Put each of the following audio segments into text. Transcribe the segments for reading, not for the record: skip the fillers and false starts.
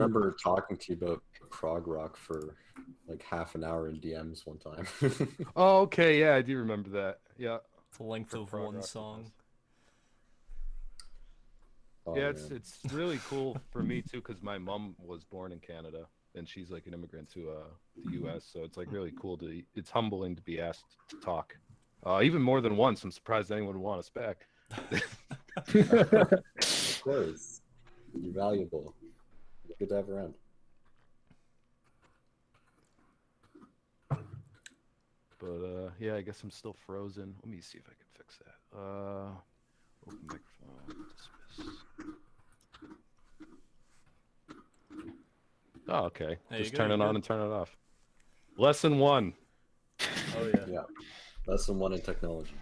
remember talking to you about prog rock for like half an hour in DMs one time. Oh, okay, yeah, I do remember that. Yeah, The length for of prog one rock song. Oh Yeah, man. it's really cool for me too because my mom was born in Canada and she's like an immigrant to the U.S. So it's like really cool to. It's humbling to be asked to talk, even more than once. I'm surprised anyone would want us back. Of course. You're valuable. Good to have around. But yeah, I guess I'm still frozen. Let me see if I can fix that. Open microphone, dismiss. Oh, okay. There Just you go, turn it you're on good. and turn it off. Lesson 1. Oh yeah. Yeah. Lesson 1 in technology.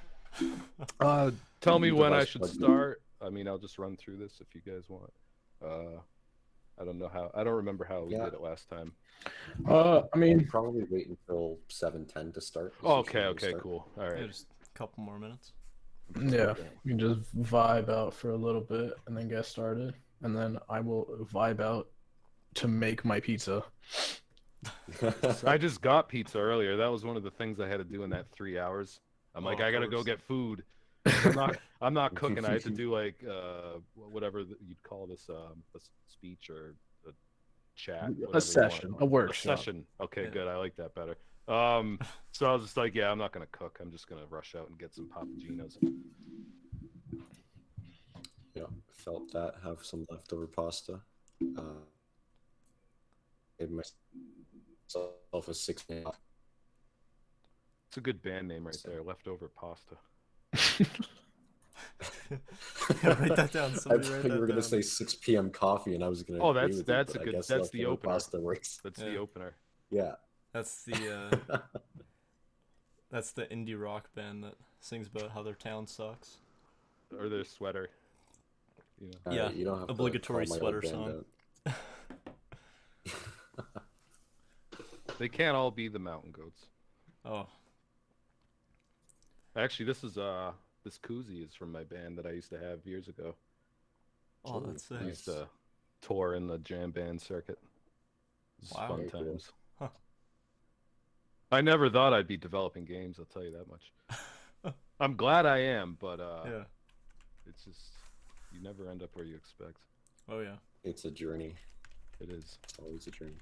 Tell me when I Device should plug in. start. I mean, I'll just run through this if you guys want. I don't know how. I don't remember how we Yeah. did it last time. I mean, Probably wait until 7:10 to start. is Oh, usually okay, when we okay, start. cool. All Yeah, right. just a couple more minutes. yeah, we can just vibe out for a little bit and then get started, and then I will vibe out to make my pizza. I just got pizza earlier. That was one of the things I had to do in that 3 hours. I'm like, Oh, of I gotta go course. get food. 'Cause I'm not cooking. I had to do like whatever you'd call this a speech or a chat, whatever A you session, want. a A workshop. session. Okay, Yeah. good. I like that better. So I was just like, yeah, I'm not gonna cook. I'm just gonna rush out and get some Papagenos. Yeah, felt that. Have some leftover pasta. Gave myself a 6 minute. It's a good band name right there. Leftover pasta. Yeah, write that down. I Somebody thought write you that were gonna down. say 6 p.m. coffee, and I was gonna Oh, agree that's with that's it, a but I good. guess That's the leftover opener. pasta works. That's Yeah. the opener. Yeah. That's the that's the indie rock band that sings about how their town sucks. Or their sweater. You know. Yeah, You don't have obligatory to call my sweater old band song. out. They can't all be the mountain goats. Oh, Actually, this koozie is from my band that I used to have years ago. oh, that's sick. I used to tour in the jam band circuit. It was Wow. fun Very cool. times. Huh. I never thought I'd be developing games, I'll tell you that much. I'm glad I am, but Yeah. it's just you never end up where you expect. Oh yeah. It's a journey. It is. It's always a journey.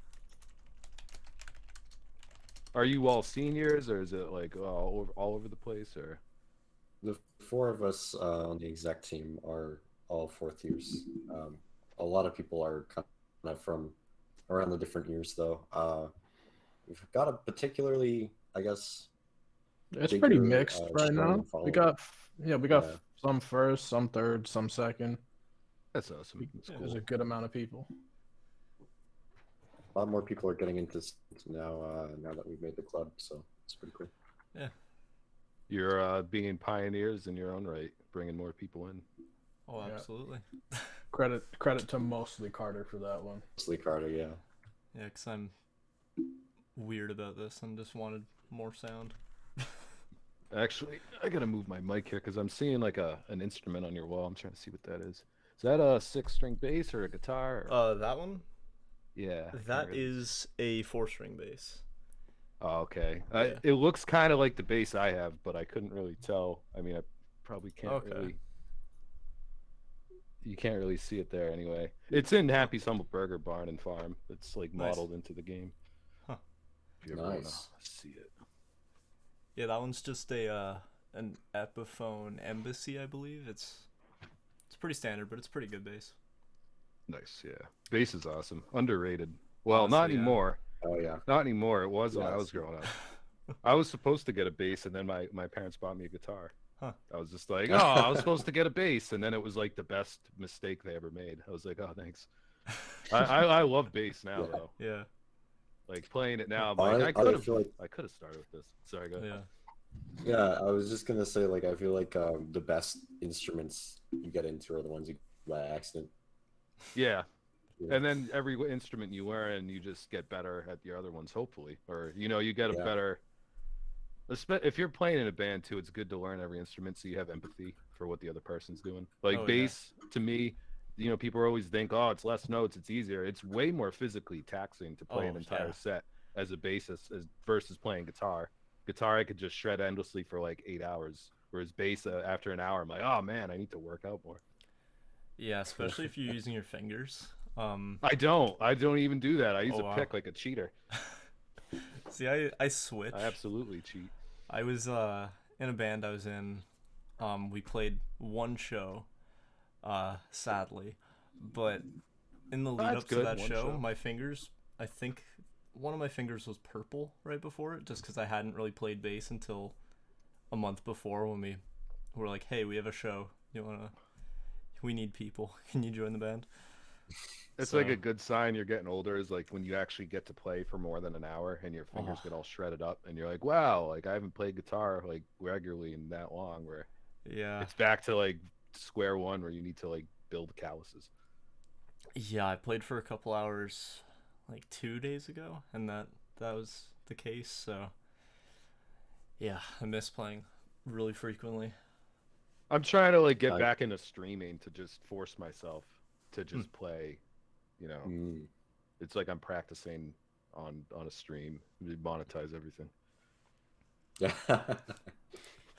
Are you all seniors, or is it like all over the place, or? The 4 of us on the exec team are all 4th years. A lot of people are kind of from around the different years, though. We've got a particularly, I guess, It's pretty bigger, mixed right strong now. We following. got Yeah. some first, some third, some second. That's awesome. That's Yeah. cool. There's a good amount of people. A lot more people are getting into now. Now that we've made the club, so it's pretty cool. Yeah. You're being pioneers in your own right, bringing more people in. Oh, Yeah. absolutely. Credit to mostly Carter for that one. Mostly Carter, yeah. Yeah, because I'm weird about this and just wanted more sound. Actually, I gotta move my mic here because I'm seeing like an instrument on your wall. I'm trying to see what that is. Is that a 6-string bass or a guitar? Or... That one? Yeah. I That can't really- is a 4-string bass. Oh, okay. Yeah. It looks kind of like the bass I have, but I couldn't really tell. I mean, I probably can't Okay. really. You can't really see it there anyway. It's in Happy's Humble Burger Barn and Farm. It's like Nice. modeled into the game. Huh. If you ever wanna Nice. see it. Yeah, that one's just a an Epiphone Embassy, I believe. It's pretty standard, but it's pretty good bass. Nice, yeah. Bass is awesome. Underrated. Well, not Honestly, yeah. anymore. Oh yeah. Not anymore. It was when I Yes. was growing up. I was supposed to get a bass, and then my parents bought me a guitar. Huh. I was just like, oh, I was supposed to get a bass, and then it was like the best mistake they ever made. I was like, oh, thanks. I love bass now Yeah. though. Yeah. Like playing it now, I'm like, I I feel like could have started with this. Sorry, go ahead. Yeah. Yeah, I was just gonna say, like, I feel like the best instruments you get into are the ones you by accident. Yeah. Yeah. And then every instrument you learn, you just get better at the other ones, hopefully. Or, you get a Yeah. better... If you're playing in a band, too, it's good to learn every instrument so you have empathy for what the other person's doing. Like, Oh, yeah. bass, to me, people always think, oh, it's less notes, it's easier. It's way more physically taxing to play an Oh entire yeah. set as a bassist as versus playing guitar. Guitar, I could just shred endlessly for like 8 hours. Whereas bass, after an hour, I'm like, oh man, I need to work out more. Yeah, especially if you're using your fingers. I don't even do that. I use Oh a wow. pick like a cheater. See, I switch. I absolutely cheat. I was in a band I was in. We played one show, sadly, but in the lead That's up to good. that One show, show. my fingers, I think one of my fingers was purple right before it, just because I hadn't really played bass until a month before when we were like, hey, we have a show. We need people. Can you join the band? It's So like a good sign you're getting older is like when you actually get to play for more than an hour and your fingers get all shredded up and you're like, wow, like I haven't played guitar like regularly in that long where yeah, it's back to like square one where you need to like build calluses. yeah. I played for a couple hours, like 2 days ago, and that was the case. So yeah, I miss playing really frequently. I'm trying to like get I, back into streaming to just force myself to Hmm. just play, you know. mm, It's like I'm practicing on a stream. We monetize everything. yeah,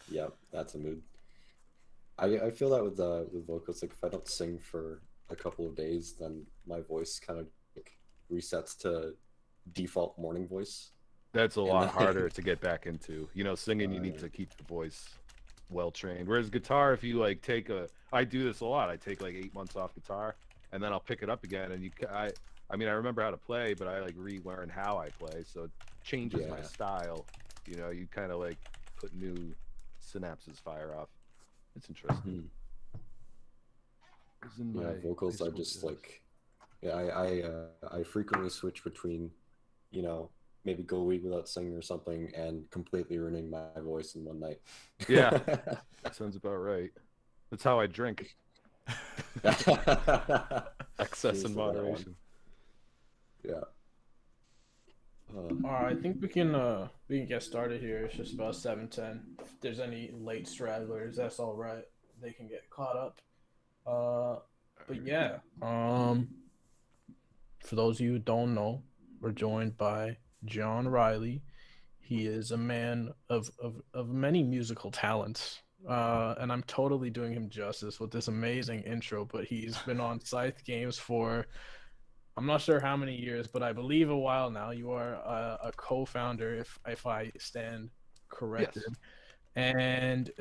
yeah, that's a mood. I feel that with vocals, like if I don't sing for a couple of days, then my voice kind of like resets to default morning voice, That's a and lot harder then to get back into. Singing you need yeah. to keep the voice well trained. Whereas guitar, if you like I do this a lot. I take like 8 months off guitar, and then I'll pick it up again. And I mean, I remember how to play, but I like relearn how I play, so it changes my Yeah. style. You kind of like put new synapses fire off. It's interesting. Mhm. It was in Yeah, my high vocals are school just jazz. like, yeah, I frequently switch between, maybe go a week without singing or something and completely ruining my voice in one night. Yeah, sounds about right. That's how I drink. Excess Cheers and to that one. moderation. Yeah. All right, I think we can get started here. It's just about 7:10. If there's any late stragglers, that's all right. They can get caught up. But yeah, for those of you who don't know, we're joined by Jon Reilly. He is a man of many musical talents. And I'm totally doing him justice with this amazing intro, but he's been on Scythe games for I'm not sure how many years, but I believe a while now. You are a co-founder, if I stand corrected, Yes. and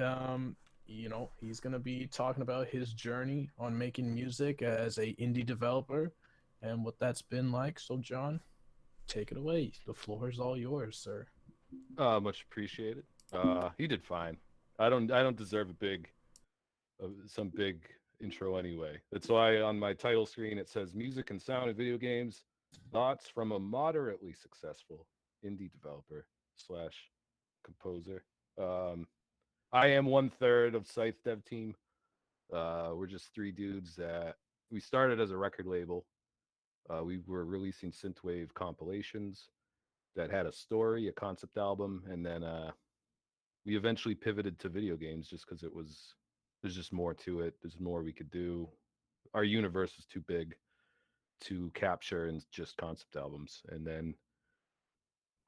he's gonna be talking about his journey on making music as a indie developer and what that's been like. So, Jon, take it away. The floor is all yours, sir. Much appreciated. He did fine. I don't deserve some big intro anyway. That's why on my title screen it says music and sound in video games, thoughts from a moderately successful indie developer slash composer. Um, I am 1/3 of Scythe dev team. We're just three dudes that we started as a record label. We were releasing synthwave compilations that had a story, a concept album, and then we eventually pivoted to video games just because there's just more to it. There's more we could do. Our universe is too big to capture in just concept albums. And then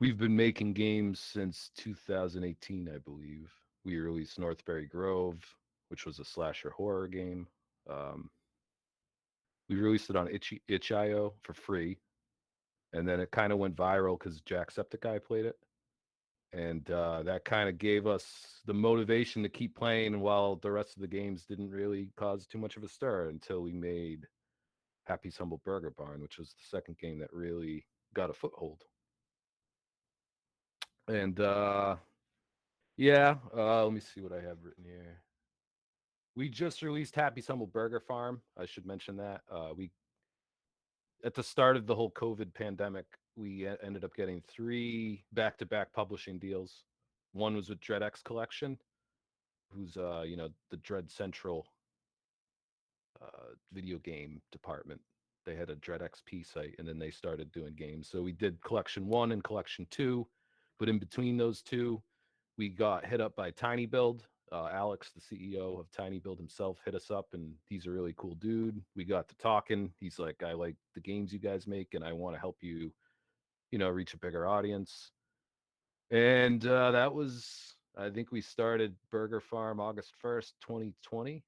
we've been making games since 2018, I believe. We released Northbury Grove, which was a slasher horror game. Um, we released it on itch.io for free, and then it kind of went viral because Jacksepticeye played it, and that kind of gave us the motivation to keep playing while the rest of the games didn't really cause too much of a stir until we made Happy's Humble Burger Barn, which was the second game that really got a foothold. And yeah, let me see what I have written here. We just released Happy's Humble Burger Farm. I should mention that. We At the start of the whole COVID pandemic, we ended up getting three back-to-back publishing deals. One was with DreadX Collection, who's the Dread Central video game department. They had a Dread XP site, and then they started doing games. So we did Collection 1 and Collection 2, but in between those two, we got hit up by Tiny Build, Alex, the CEO of Tiny Build himself, hit us up, and he's a really cool dude. We got to talking. He's like, I like the games you guys make, and I want to help you, reach a bigger audience. And that was, I think we started Burger Farm August 1st, 2020,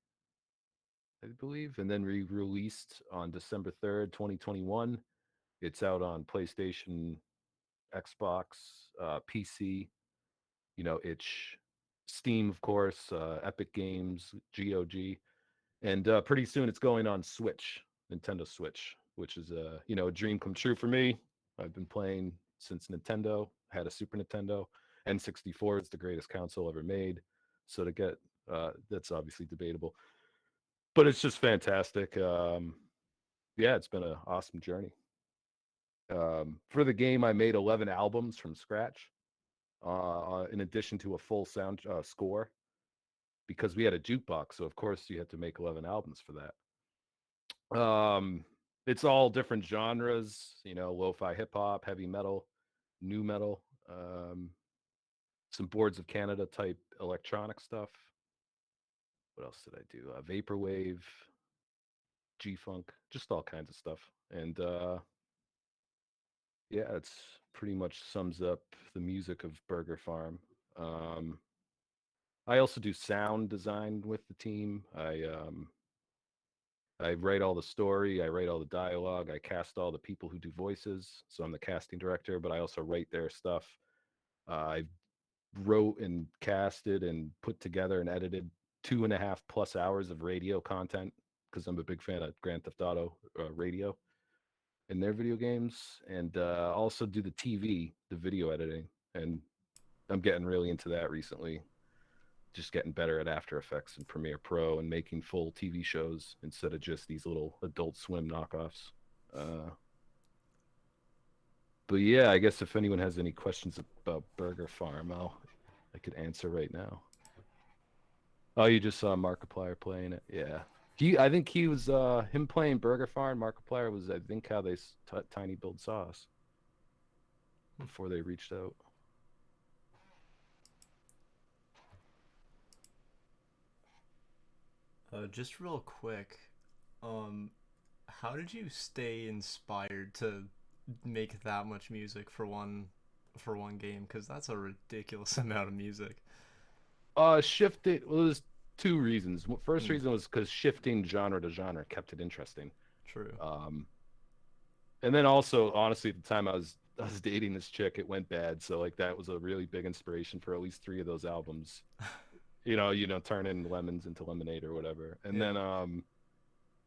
I believe, and then we released on December 3rd, 2021. It's out on PlayStation, Xbox, PC, itch, Steam, of course, Epic Games, GOG, and pretty soon it's going on Switch, Nintendo Switch, which is a dream come true for me. I've been playing since Nintendo. Had a Super Nintendo. N64 is the greatest console ever made. So to get that's obviously debatable, but it's just fantastic. Yeah, it's been an awesome journey. For the game, I made 11 albums from scratch, in addition to a full sound score, because we had a jukebox. So of course you had to make 11 albums for that. It's all different genres, lo-fi hip hop, heavy metal, new metal, some Boards of Canada type electronic stuff. What else did I do? Vaporwave, G-funk, just all kinds of stuff. And yeah, it's pretty much sums up the music of Burger Farm. Um, I also do sound design with the team. I write all the story, I write all the dialogue, I cast all the people who do voices. So I'm the casting director, but I also write their stuff. I wrote and casted and put together and edited 2.5+ hours of radio content because I'm a big fan of Grand Theft Auto radio in their video games, and also do the TV, the video editing. And I'm getting really into that recently, just getting better at After Effects and Premiere Pro and making full TV shows instead of just these little Adult Swim knockoffs. But yeah, I guess if anyone has any questions about Burger Farm, I could answer right now. Oh, you just saw Markiplier playing it, yeah. I think he was him playing Burger Farm. Markiplier was, I think, how they Tiny Build saw us before they reached out. Just real quick, how did you stay inspired to make that much music for one game? Because that's a ridiculous amount of music. Shifted. Well, there's two reasons. First Hmm. reason was because shifting genre to genre kept it interesting. True. And then also, honestly, at the time I was dating this chick, it went bad. So like that was a really big inspiration for at least 3 of those albums. Turning lemons into lemonade or whatever. And Yeah. then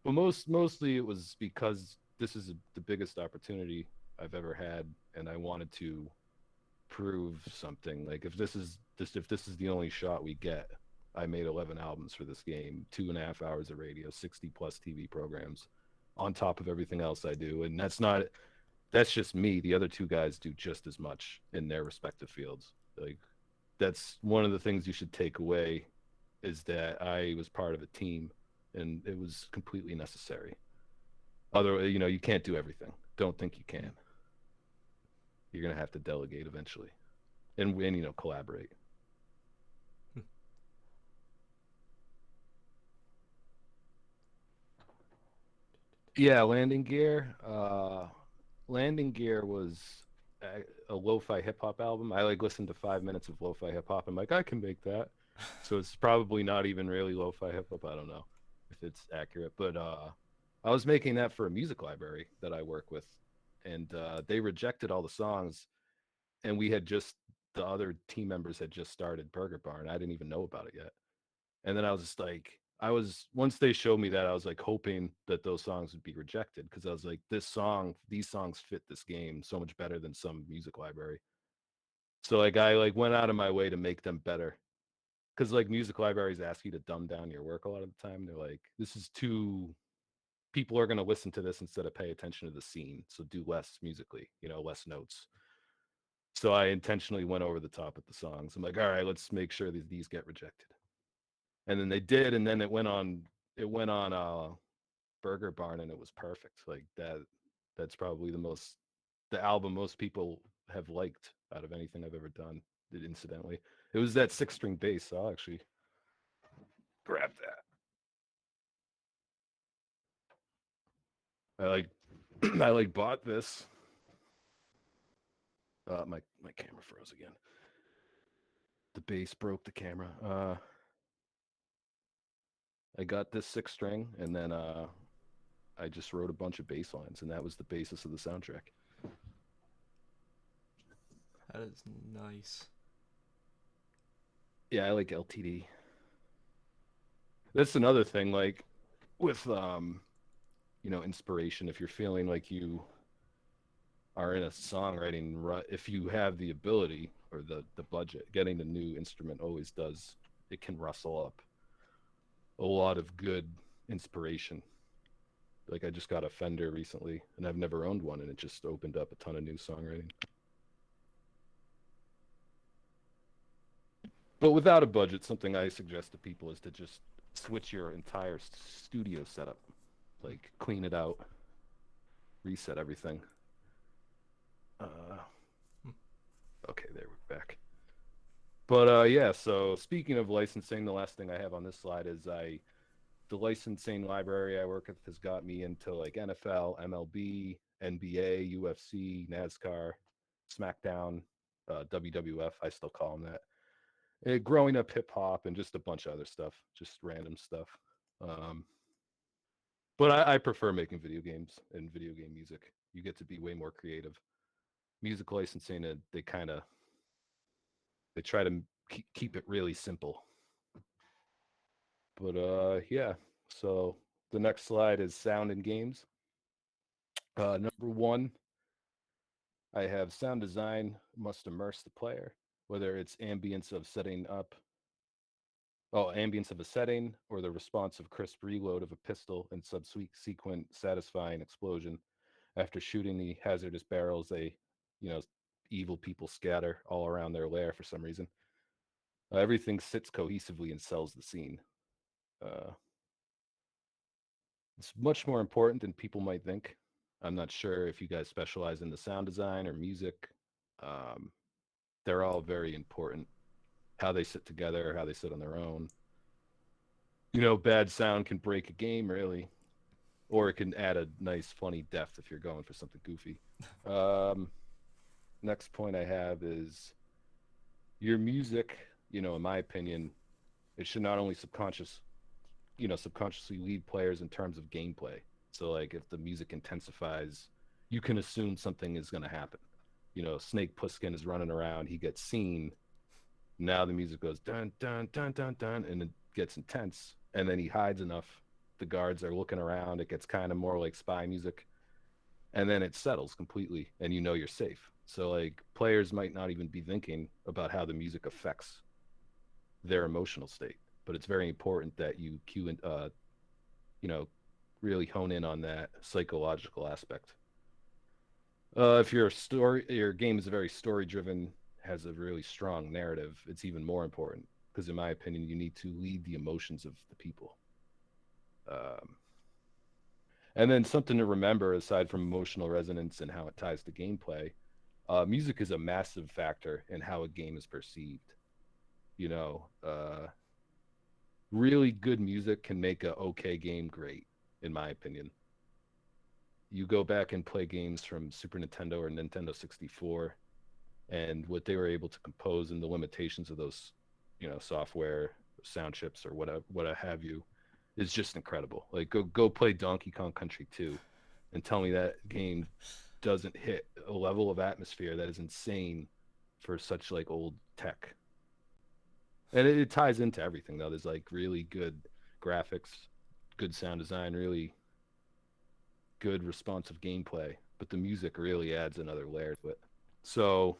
but mostly it was because this is the biggest opportunity I've ever had, and I wanted to prove something. Like if this is the only shot we get, I made 11 albums for this game, 2.5 hours of radio, 60+ TV programs, on top of everything else I do, and that's just me. The other two guys do just as much in their respective fields. Like that's one of the things you should take away, is that I was part of a team, and it was completely necessary. You can't do everything. Don't think you can. You're gonna have to delegate eventually, and collaborate. Yeah, landing gear. Landing gear was a lo-fi hip hop album. I like listened to 5 minutes of lo-fi hip hop. I'm like, I can make that. So it's probably not even really lo-fi hip hop. I don't know if it's accurate, but I was making that for a music library that I work with, and they rejected all the songs, and the other team members had just started Burger Barn. I didn't even know about it yet. And then I was just like, once they showed me that, I was like hoping that those songs would be rejected, because I was like, these songs fit this game so much better than some music library. So like I like went out of my way to make them better, because like music libraries ask you to dumb down your work a lot of the time. They're like, this is too people are going to listen to this instead of pay attention to the scene, so do less musically, less notes. So I intentionally went over the top with the songs. I'm like, all right, let's make sure these get rejected. And then they did, and then it went on Burger Barn, and it was perfect. Like that's probably the album most people have liked out of anything I've ever done. Incidentally, it was that 6-string bass. So I'll actually grab that. I like bought this. My camera froze again. The bass broke the camera. I got this 6-string, and then I just wrote a bunch of bass lines, and that was the basis of the soundtrack. That is nice. Yeah, I like LTD. That's another thing, like with inspiration. If you're feeling like you are in a songwriting rut, if you have the ability or the budget, getting a new instrument always does. It can rustle up a lot of good inspiration. Like I just got a Fender recently, and I've never owned one, and it just opened up a ton of new songwriting. But without a budget, something I suggest to people is to just switch your entire studio setup, like clean it out, reset everything. Okay, there we're back. But yeah, so speaking of licensing, the last thing I have on this slide is the licensing library I work with has got me into like NFL, MLB, NBA, UFC, NASCAR, SmackDown, WWF. I still call them that. Growing up hip hop and just a bunch of other stuff, just random stuff. But I prefer making video games and video game music. You get to be way more creative. Music licensing, they try to keep it really simple. But yeah. So the next slide is sound and games. Number 1, I have sound design must immerse the player, whether it's ambience of a setting, or the responsive crisp reload of a pistol and subsequent satisfying explosion. After shooting the hazardous barrels, evil people scatter all around their lair for some reason. Everything sits cohesively and sells the scene. It's much more important than people might think. I'm not sure if you guys specialize in the sound design or music. Um, they're all very important. How they sit together, how they sit on their own. Bad sound can break a game, really, or it can add a nice, funny depth if you're going for something goofy. Next point I have is your music. In my opinion, it should not only subconsciously lead players in terms of gameplay. So, like, if the music intensifies, you can assume something is going to happen. Snake Plissken is running around, he gets seen. Now the music goes dun dun dun dun dun, and it gets intense. And then he hides enough. The guards are looking around. It gets kind of more like spy music, and then it settles completely, and you're safe. So like players might not even be thinking about how the music affects their emotional state, but it's very important that you really hone in on that psychological aspect. If your game is very story driven, has a really strong narrative, it's even more important because, in my opinion, you need to lead the emotions of the people. And then something to remember, aside from emotional resonance and how it ties to gameplay, music is a massive factor in how a game is perceived. Really good music can make a okay game great, in my opinion. You go back and play games from Super Nintendo or Nintendo 64, and what they were able to compose and the limitations of those, software, sound chips, or what have you, is just incredible. Like go play Donkey Kong Country 2, and tell me that game doesn't hit a level of atmosphere that is insane for such like old tech. And it ties into everything though. There's like really good graphics, good sound design, really good responsive gameplay, but the music really adds another layer to it. So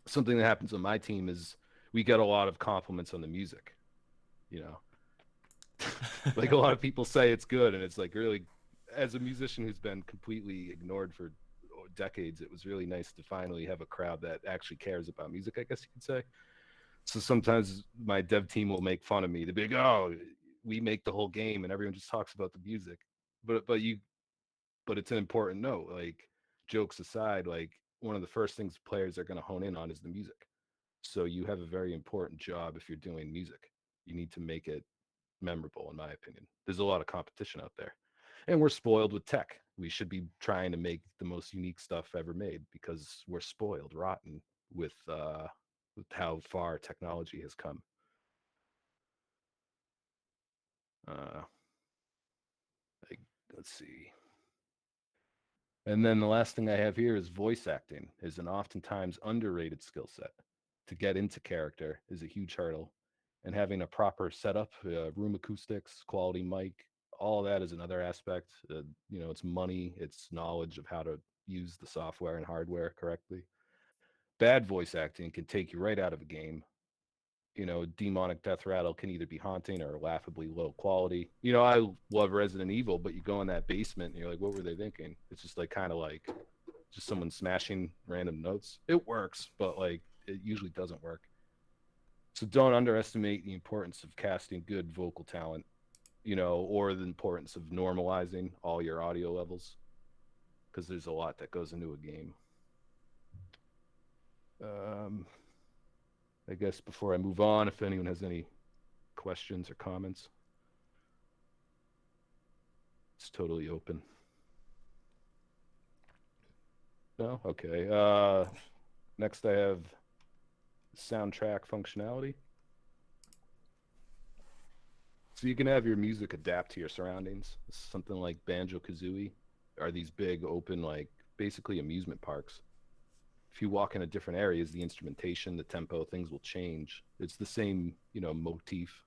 something that happens on my team is we get a lot of compliments on the music. Like a lot of people say it's good, and it's like really, as a musician who's been completely ignored for decades, it was really nice to finally have a crowd that actually cares about music, I guess you could say. So sometimes my dev team will make fun of me. They'll be like, "Oh, we make the whole game, and everyone just talks about the music." But it's an important note. Like, jokes aside, like one of the first things players are going to hone in on is the music. So you have a very important job if you're doing music. You need to make it memorable, in my opinion. There's a lot of competition out there, and we're spoiled with tech. We should be trying to make the most unique stuff ever made because we're spoiled rotten with how far technology has come. Uh, like, let's see. And then the last thing I have here is voice acting is an oftentimes underrated skill set. To get into character is a huge hurdle, and having a proper setup, room acoustics, quality mic, all that is another aspect. It's money, it's knowledge of how to use the software and hardware correctly. Bad voice acting can take you right out of a game. Demonic death rattle can either be haunting or laughably low quality. I love Resident Evil, but you go in that basement and you're like, what were they thinking? It's just like kind of like just someone smashing random notes. It works, but like it usually doesn't work. So don't underestimate the importance of casting good vocal talent, or the importance of normalizing all your audio levels, because there's a lot that goes into a game. I guess before I move on, if anyone has any questions or comments, it's totally open. No? Okay. Next I have soundtrack functionality. So you can have your music adapt to your surroundings. Something like Banjo-Kazooie are these big open, like basically amusement parks. If you walk into different areas, the instrumentation, the tempo, things will change. It's the same, motif,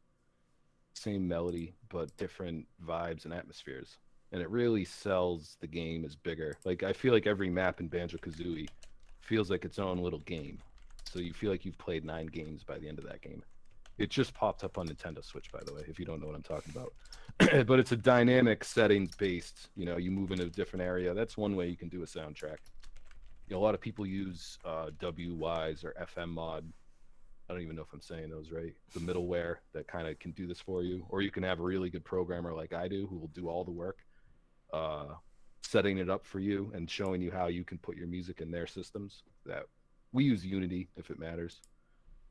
same melody, but different vibes and atmospheres. And it really sells the game as bigger. Like I feel like every map in Banjo-Kazooie feels like its own little game. So you feel like you've played 9 games by the end of that game. It just popped up on Nintendo Switch, by the way, if you don't know what I'm talking about. But it's a dynamic settings based, you move into a different area. That's one way you can do a soundtrack. A lot of people use WWise or FM mod. I don't even know if I'm saying those right. The middleware that kind of can do this for you. Or you can have a really good programmer like I do who will do all the work, setting it up for you and showing you how you can put your music in their systems. That we use Unity if it matters,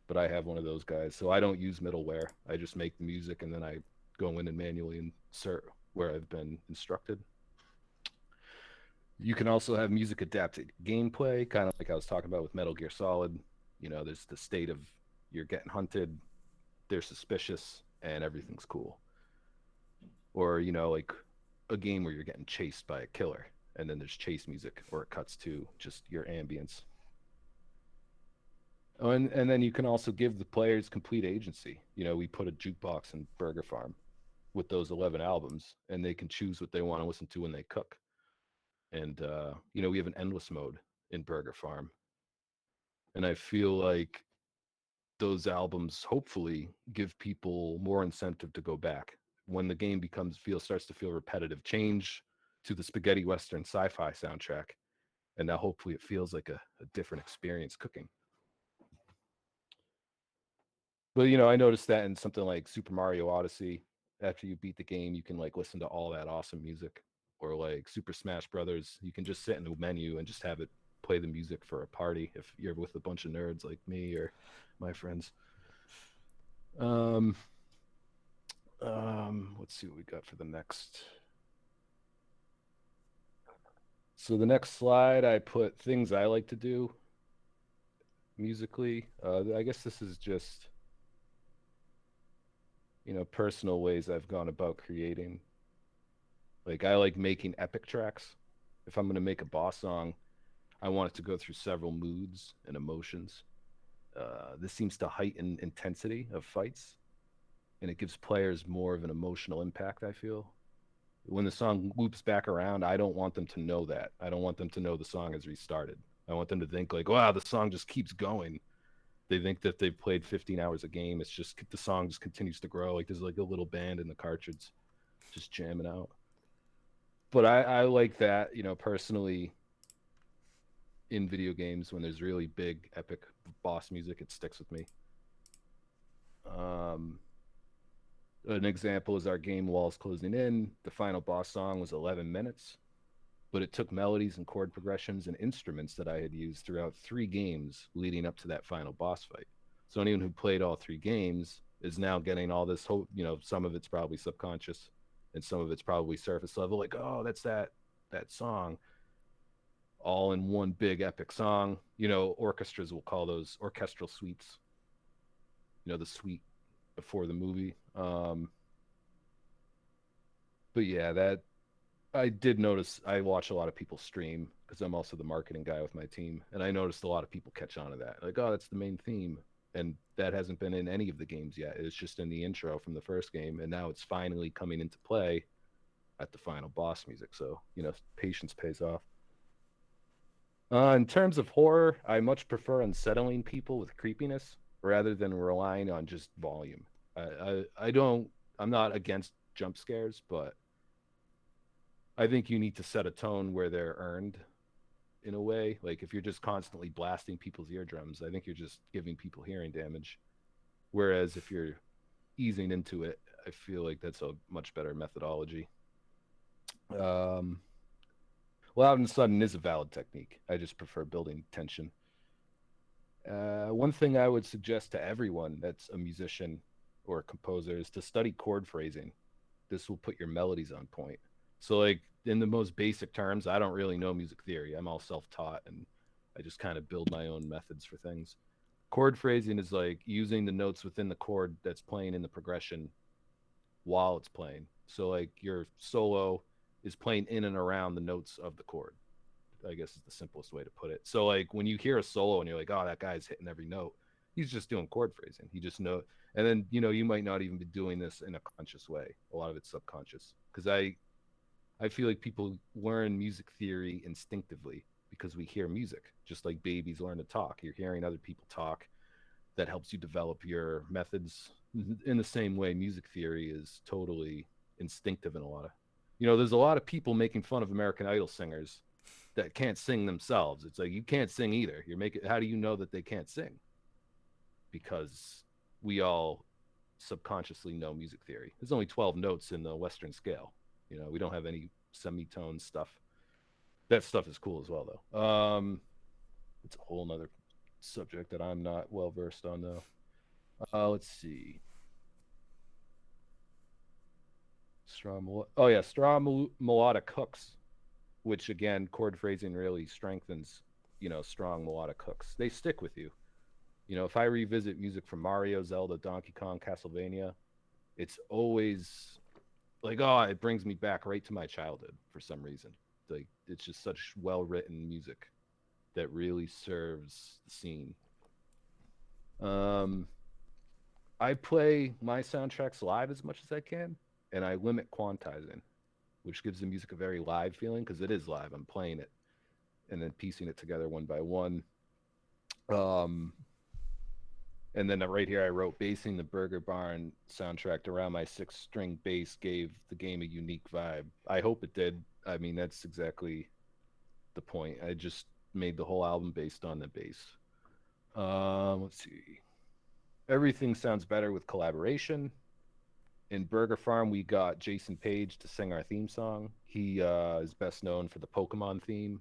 but I have one of those guys. So I don't use middleware. I just make the music and then I go in and manually insert where I've been instructed. You can also have music adapted gameplay, kind of like I was talking about with Metal Gear Solid. There's the state of you're getting hunted, they're suspicious, and everything's cool. Or, like a game where you're getting chased by a killer, and then there's chase music, or it cuts to just your ambience. Oh, and then you can also give the players complete agency. We put a jukebox in Burger Farm with those 11 albums, and they can choose what they want to listen to when they cook. And we have an endless mode in Burger Farm, and I feel like those albums hopefully give people more incentive to go back when the game starts to feel repetitive. Change to the spaghetti western sci-fi soundtrack, and now hopefully it feels like a different experience cooking. But I noticed that in something like Super Mario Odyssey, after you beat the game, you can like listen to all that awesome music. Or like Super Smash Brothers, you can just sit in the menu and just have it play the music for a party if you're with a bunch of nerds like me or my friends. Let's see what we got for the next. So the next slide, I put things I like to do musically. I guess this is just personal ways I've gone about creating. Like I like making epic tracks. If I'm going to make a boss song, I want it to go through several moods and emotions. This seems to heighten intensity of fights, and it gives players more of an emotional impact, I feel. When the song loops back around, I don't want them to know that. I don't want them to know the song has restarted. I want them to think like, wow, the song just keeps going. They think that they've played 15 hours a game. It's just the song just continues to grow. Like there's like a little band in the cartridge just jamming out. But I like that, personally in video games when there's really big, epic boss music, it sticks with me. An example is our game Walls Closing In. The final boss song was 11 minutes, but it took melodies and chord progressions and instruments that I had used throughout 3 games leading up to that final boss fight. So anyone who played all 3 games is now getting all this hope. Some of it's probably subconscious, and some of it's probably surface level. Like, oh, that's that song, all in one big epic song. Orchestras will call those orchestral suites. The suite before the movie. But yeah, that I did notice. I watch a lot of people stream because I'm also the marketing guy with my team, and I noticed a lot of people catch on to that. Like, oh, that's the main theme, and that hasn't been in any of the games yet. It's just in the intro from the first game, and now it's finally coming into play at the final boss music. So patience pays off. In terms of horror, I much prefer unsettling people with creepiness rather than relying on just volume. I don't. I'm not against jump scares, but I think you need to set a tone where they're earned in a way. Like if you're just constantly blasting people's eardrums, I think you're just giving people hearing damage. Whereas if you're easing into it, I feel like that's a much better methodology. Um, Loud and sudden is a valid technique. I just prefer building tension. One thing I would suggest to everyone that's a musician or a composer is to study chord phrasing. This will put your melodies on point. So, like in the most basic terms, I don't really know music theory. I'm all self-taught, and I just kind of build my own methods for things. Chord phrasing is like using the notes within the chord that's playing in the progression while it's playing. So, like your solo is playing in and around the notes of the chord. I guess is the simplest way to put it. So like when you hear a solo and you're like, oh, that guy's hitting every note, he's just doing chord phrasing. He just know, and then you might not even be doing this in a conscious way. A lot of it's subconscious because I feel like people learn music theory instinctively because we hear music, just like babies learn to talk. You're hearing other people talk. That helps you develop your methods. In the same way, music theory is totally instinctive in a lot of. There's a lot of people making fun of American Idol singers that can't sing themselves. It's like you can't sing either. You're making. How do you know that they can't sing? Because we all subconsciously know music theory. There's only 12 notes in the Western scale. We don't have any semitone stuff. That stuff is cool as well, though. It's a whole nother subject that I'm not well versed on, though. Let's see. Strong melodic hooks, which again, chord phrasing really strengthens, strong melodic hooks. They stick with you. If I revisit music from Mario, Zelda, Donkey Kong, Castlevania, it's always like, oh, it brings me back right to my childhood for some reason. Like it's just such well-written music that really serves the scene. I play my soundtracks live as much as I can, and I limit quantizing, which gives the music a very live feeling because it is live. I'm playing it and then piecing it together one by one. Um, and then right here, I wrote basing the Burger Barn soundtrack around my 6-string bass gave the game a unique vibe. I hope it did. I mean, that's exactly the point. I just made the whole album based on the bass. Let's see. Everything sounds better with collaboration. In Burger Farm, we got Jason Page to sing our theme song. He is best known for the Pokemon theme,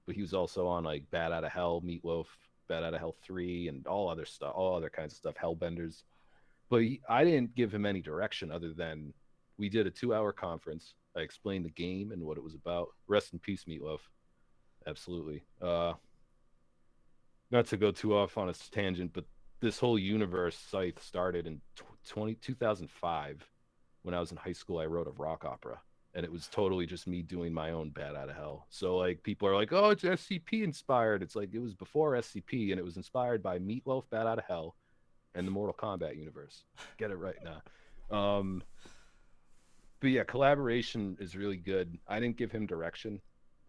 but he was also on like Bad Out of Hell, Meatloaf, Bad Out of Hell 3, and all other stuff, all other kinds of stuff, Hellbenders. But I didn't give him any direction other than we did a 2-hour conference. I explained the game and what it was about. Rest in peace, Meatloaf. Absolutely. Not to go too off on a tangent, but this whole universe Scythe started in 2005 when I was in high school. I wrote a rock opera, and it was totally just me doing my own Bad Out of Hell. So like people are like, oh, it's SCP inspired. It's like it was before SCP, and it was inspired by Meatloaf, Bad Out of Hell, and the Mortal Kombat universe. Get it right now. But yeah, collaboration is really good. I didn't give him direction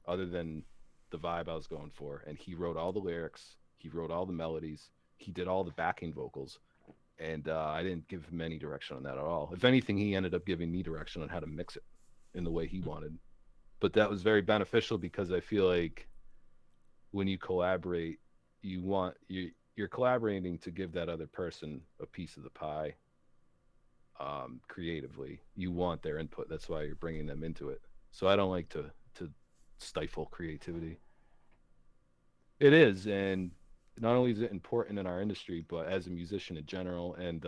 other than the vibe I was going for, and he wrote all the lyrics. He wrote all the melodies. He did all the backing vocals, and I didn't give him any direction on that at all. If anything, he ended up giving me direction on how to mix it in the way he wanted. But that was very beneficial because I feel like when you collaborate, you're collaborating to give that other person a piece of the pie. Creatively, you want their input. That's why you're bringing them into it. So I don't like to stifle creativity. It is, and not only is it important in our industry, but as a musician in general. And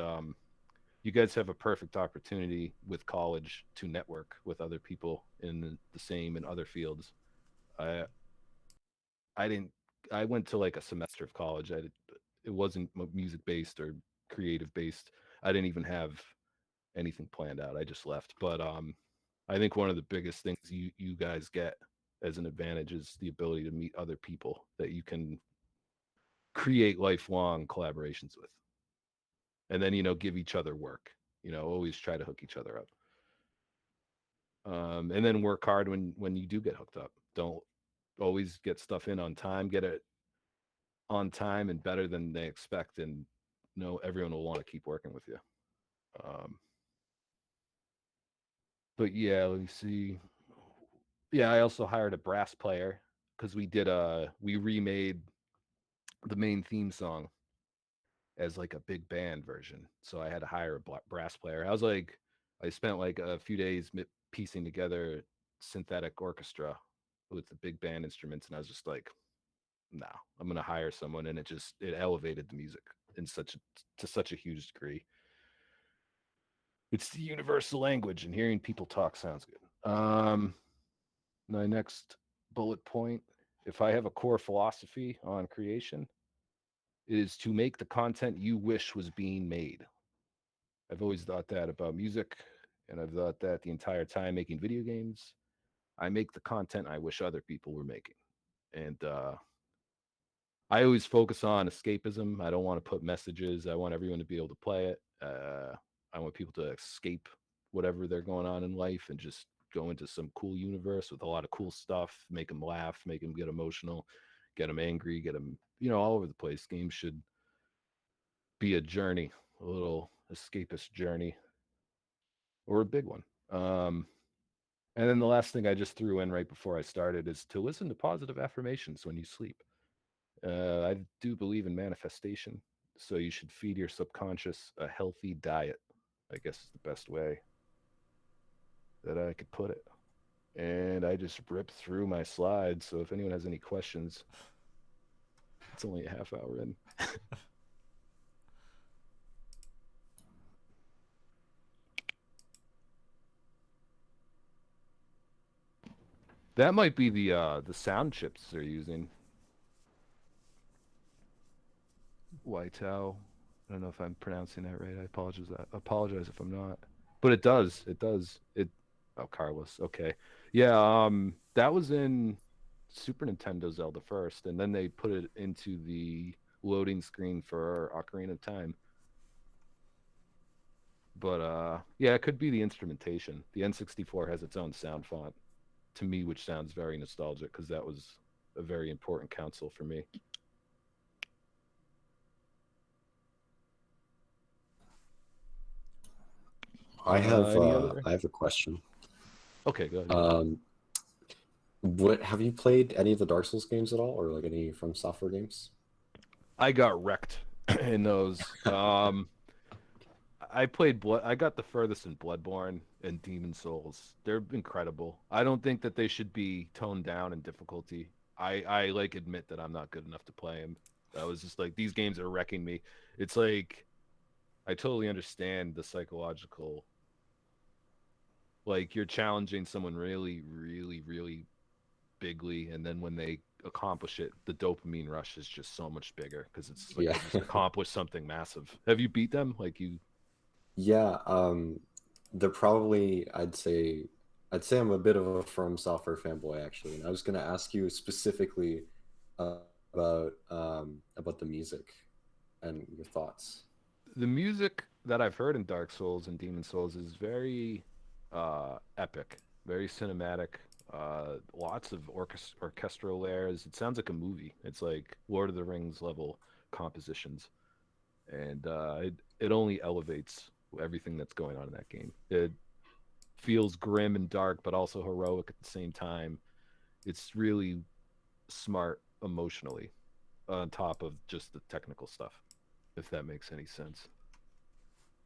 you guys have a perfect opportunity with college to network with other people in the same and other fields. I I didn't. I went to like a semester of college. It wasn't music based or creative based. I didn't even have anything planned out. I just left. But I think one of the biggest things you guys get as an advantage is the ability to meet other people that you can create lifelong collaborations with, and then give each other work. Always try to hook each other up, and then work hard when you do get hooked up. Don't always get stuff in on time. Get it on time and better than they expect, and everyone will want to keep working with you. Um, but yeah, let me see. Yeah, I also hired a brass player because we remade the main theme song as like a big band version. So I had to hire a brass player. I spent like a few days piecing together synthetic orchestra with the big band instruments, and I was just like, no, I'm gonna hire someone, and it elevated the music in to such a huge degree. It's the universal language, and hearing people talk sounds good. My next bullet point: if I have a core philosophy on creation, it is to make the content you wish was being made. I've always thought that about music, and I've thought that the entire time making video games. I make the content I wish other people were making, and I always focus on escapism. I don't want to put messages. I want everyone to be able to play it. I want people to escape whatever they're going on in life and just go into some cool universe with a lot of cool stuff. Make them laugh, make them get emotional, get them angry, get them all over the place. Games should be a journey, a little escapist journey, or a big one. And then the last thing I just threw in right before I started is to listen to positive affirmations when you sleep. I do believe in manifestation, so you should feed your subconscious a healthy diet. I guess is the best way that I could put it. And I just ripped through my slides, so if anyone has any questions, it's only a half hour in. That might be the sound chips they're using. Whiteow. I don't know if I'm pronouncing that right. I apologize if I'm not. But it does. It does. Oh, Carlos. Okay. Yeah, that was in Super Nintendo Zelda first, and then they put it into the loading screen for Ocarina of Time. But yeah, it could be the instrumentation. The N64 has its own sound font to me, which sounds very nostalgic because that was a very important console for me. I have Any other? I have a question. Okay, go ahead. What have you played any of the Dark Souls games at all, or like any From Software games? I got wrecked in those. I played Blood. I got the furthest in Bloodborne and Demon Souls. They're incredible. I don't think that they should be toned down in difficulty. I like admit that I'm not good enough to play them. I was just like, these games are wrecking me. It's like I totally understand the psychological. Like you're challenging someone really, really, really bigly, and then when they accomplish it, the dopamine rush is just so much bigger because it's like Yeah. they just accomplished something massive. Have you beat them? Like you? Yeah, they're probably, I'd say I'm a bit of a From Software fanboy actually. And I was gonna ask you specifically uh, about the music and your thoughts. The music that I've heard in Dark Souls and Demon Souls is very epic, very cinematic. Lots of orchestral layers. It sounds like a movie. It's like Lord of the Rings level compositions, and it only elevates everything that's going on in that game. It feels grim and dark, but also heroic at the same time. It's really smart emotionally, on top of just the technical stuff, if that makes any sense.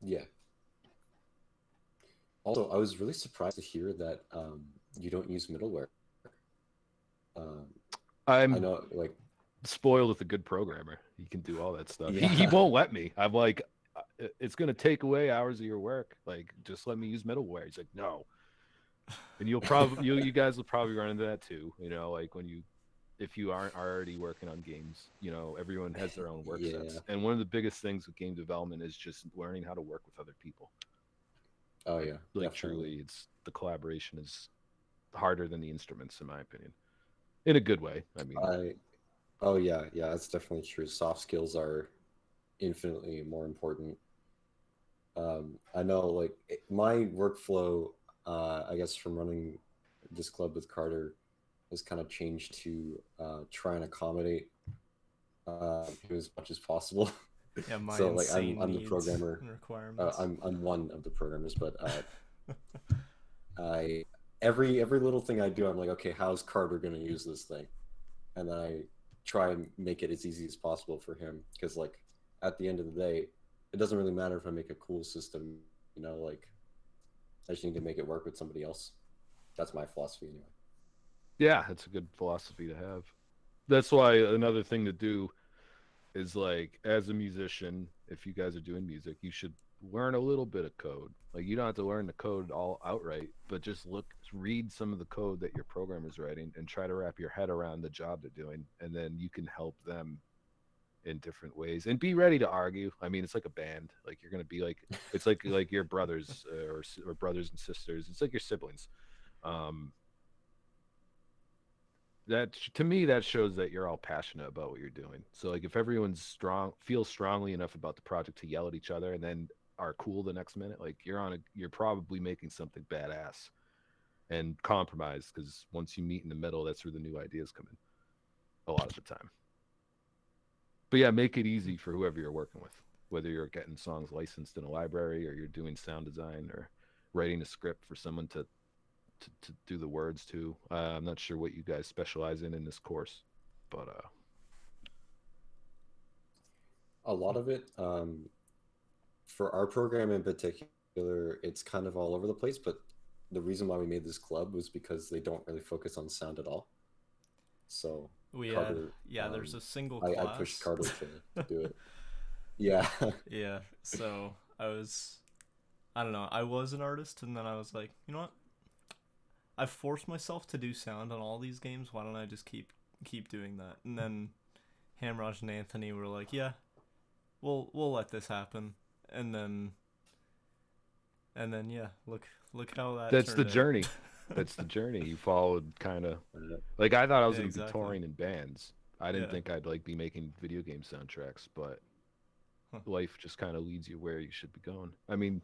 Yeah. Also, I was really surprised to hear that you don't use middleware. Um, I I'm know, like, spoiled with a good programmer. He can do all that stuff. He yeah, won't let me. I'm like, it's gonna take away hours of your work. Like, just let me use middleware." He's like, "No." And you guys will probably run into that too. Like when if you aren't already working on games, everyone has their own work Yeah. sets. And one of the biggest things with game development is just learning how to work with other people. Oh yeah, Like definitely. truly, it's the collaboration is harder than the instruments, in my opinion, in a good way. I mean, I Oh yeah, yeah, that's definitely true. Soft skills are infinitely more important. I know, like my workflow, I guess from running this club with Carter, has kind of changed to try and accommodate him as much as possible. Yeah, my So like insane I'm the needs programmer. and requirements. I'm one of the programmers, but I every little thing I do, I'm like, okay, how's Carter gonna use this thing? And then I try and make it as easy as possible for him, because like at the end of the day, it doesn't really matter if I make a cool system, like I just need to make it work with somebody else. That's my philosophy anyway. yeah, it's a good philosophy to have. That's why another thing to do is, like, as a musician, if you guys are doing music, you should learn a little bit of code. Like, you don't have to learn the code all outright, but just read some of the code that your programmer's writing and try to wrap your head around the job they're doing, and then you can help them in different ways and be ready to argue. I mean, it's like a band. Like, you're gonna be like, it's like your brothers, or brothers and sisters. It's like your siblings. Um, that to me, that shows that you're all passionate about what you're doing. So like, if everyone's feels strongly enough about the project to yell at each other and then are cool the next minute, like, you're probably making something badass. And compromise, because once you meet in the middle, that's where the new ideas come in a lot of the time. But yeah, make it easy for whoever you're working with, whether you're getting songs licensed in a library, or you're doing sound design, or writing a script for someone to do the words to. I'm not sure what you guys specialize in this course, but A lot of it, for our program in particular, it's kind of all over the place. But the reason why we made this club was because they don't really focus on sound at all. So We had, Carter, yeah, there's a single I pushed class. Carter to do it. Yeah. Yeah, so I don't know, I was an artist, and then I was like, you know what? I've forced myself to do sound on all these games. Why don't I just keep doing that? And then Hamraj and Anthony were like, yeah, we'll let this happen. And then yeah, look how that that's the turned out. journey. That's the journey you followed, kind of. Like, I thought I was Yeah, going to be exactly. touring in bands. I didn't Yeah. think I'd like be making video game soundtracks, but Huh. life just kind of leads you where you should be going. I mean,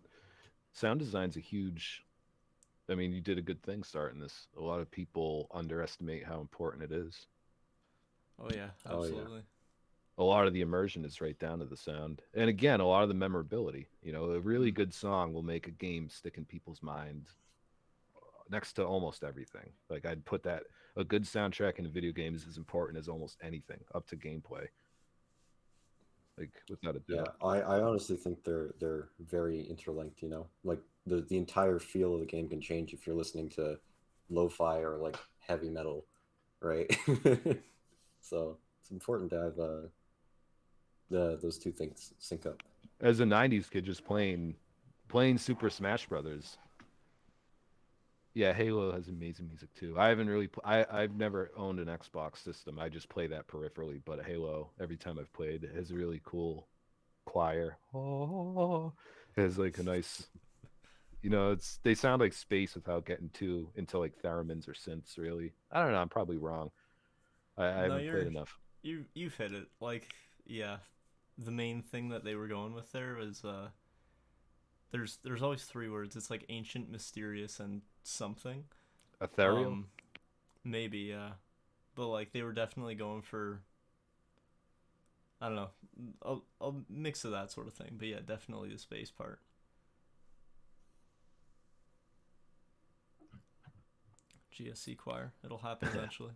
sound design's a huge. I mean, you did a good thing starting this. A lot of people underestimate how important it is. Oh yeah, Oh yeah. absolutely. A lot of the immersion is right down to the sound. And again, a lot of the memorability. A really good song will make a game stick in people's minds next to almost everything. Like, I'd put that a good soundtrack in a video game is as important as almost anything, up to gameplay. Like, without a Yeah, doubt. I honestly think they're very interlinked, Like the entire feel of the game can change if you're listening to lo-fi or like heavy metal, right? So it's important to have the those two things sync up. As a '90s kid, just playing Super Smash Brothers. Yeah, Halo has amazing music too. I haven't really, I've never owned an Xbox system. I just play that peripherally. But Halo, every time I've played, it has a really cool choir. Oh, it has like a nice, they sound like space without getting too into like theremins or synths. Really, I don't know. I'm probably wrong. I No, haven't played enough. you've hit it. Like, yeah, the main thing that they were going with there was there's always three words. It's like ancient, mysterious, and something. Ethereal. Um, maybe, yeah, but like they were definitely going for, I don't know, a mix of that sort of thing. But yeah, definitely the space part. GSC choir. It'll happen eventually.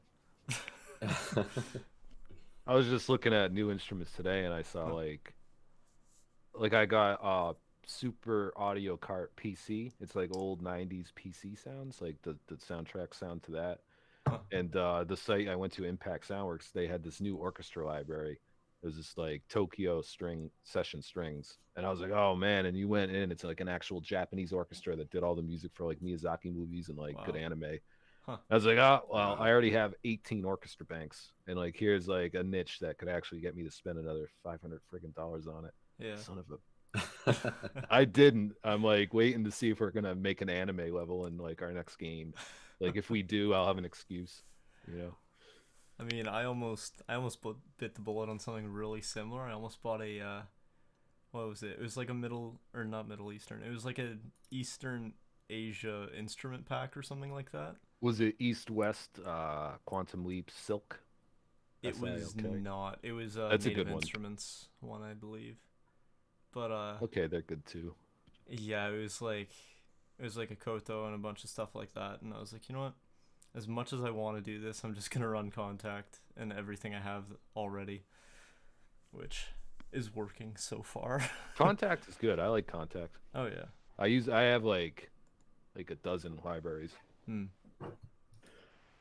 I was just looking at new instruments today, and I saw like I got Super Audio Cart PC. It's like old '90s PC sounds, like the soundtrack sound to that. Huh. And the site I went to, Impact Soundworks, they had this new orchestra library, It was just like Tokyo string session strings, and I was like, oh man! And you went in, it's like an actual Japanese orchestra that did all the music for like Miyazaki movies and like good Wow. anime. Huh. I was like, oh well, I Wow. already have 18 orchestra banks, and like here's like a niche that could actually get me to spend another 500 freaking dollars on it. Yeah. Son of a I didn't. I'm like waiting to see if we're gonna make an anime level in like our next game. Like if we do, I'll have an excuse. You know. I mean, I almost bit the bullet on something really similar. I almost bought a what was it? It was like a middle or not Middle Eastern. It was like a Eastern Asia instrument pack or something like that. Was it East West Quantum Leap Silk? It was SILK? not. It was That's a Native good one. Instruments one, I believe. But Okay, they're good too. yeah, it was like a koto and a bunch of stuff like that, and I was like, you know what? As much as I want to do this, I'm just gonna run Contact and everything I have already, which is working so far. Contact is good. I like Contact. Oh yeah. I have like a dozen libraries. Hmm.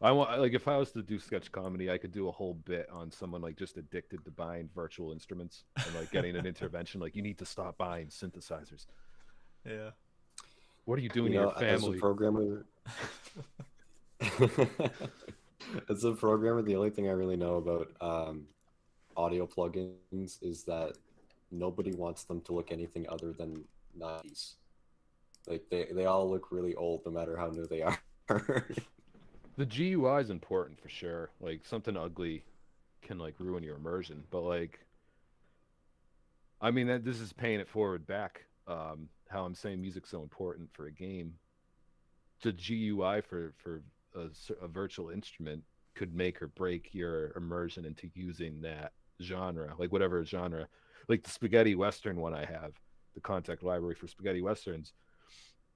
I want like if I was to do sketch comedy, I could do a whole bit on someone like just addicted to buying virtual instruments and like getting an intervention. Like you need to stop buying synthesizers. Yeah. What are you doing You to know, your as a family? programmer, as a programmer, the only thing I really know about audio plugins is that nobody wants them to look anything other than 90s. Like they all look really old, no matter how new they are. The GUI is important for sure. Like something ugly can like ruin your immersion, but like I mean that this is paying it forward back. How I'm saying music's so important for a game. The GUI for a virtual instrument could make or break your immersion into using that genre, like whatever genre. Like the spaghetti western one I have, the contact library for spaghetti westerns.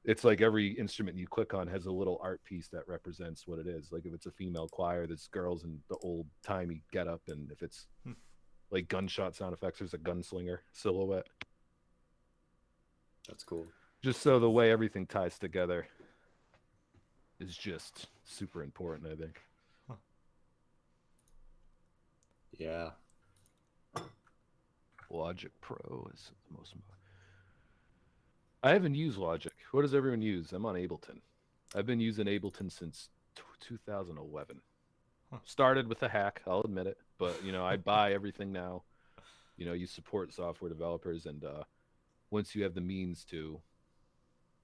It's like every instrument you click on has a little art piece that represents what it is. Like if it's a female choir, there's girls in the old timey getup, and if it's Hmm. like gunshot sound effects, there's a gunslinger silhouette. That's cool. Just so the way everything ties together is just super important, I think. Yeah. Logic Pro is the most. I haven't used Logic. What does everyone use? I'm on Ableton. I've been using Ableton since 2011. Huh. Started with a hack, I'll admit it, but you know I buy everything now. You know you support software developers, and once you have the means to,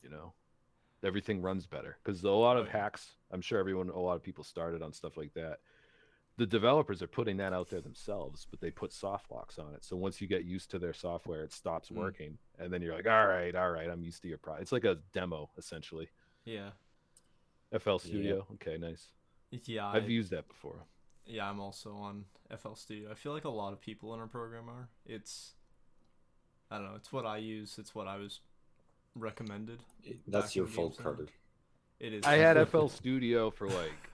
you know, everything runs better because a lot Oh of yeah. hacks. I'm sure a lot of people started on stuff like that. The developers are putting that out there themselves, but they put soft locks on it. So once you get used to their software, it stops Mm. working, and then you're like, all right, I'm used to your product. It's like a demo essentially. Yeah. FL Yeah. Studio, okay, nice. Yeah. I've used that before. Yeah, I'm also on FL Studio. I feel like a lot of people in our program are. I don't know. It's what I use. It's what I was recommended. That's Back your in Game fault, Center. Carter. It is. I had FL Studio for like,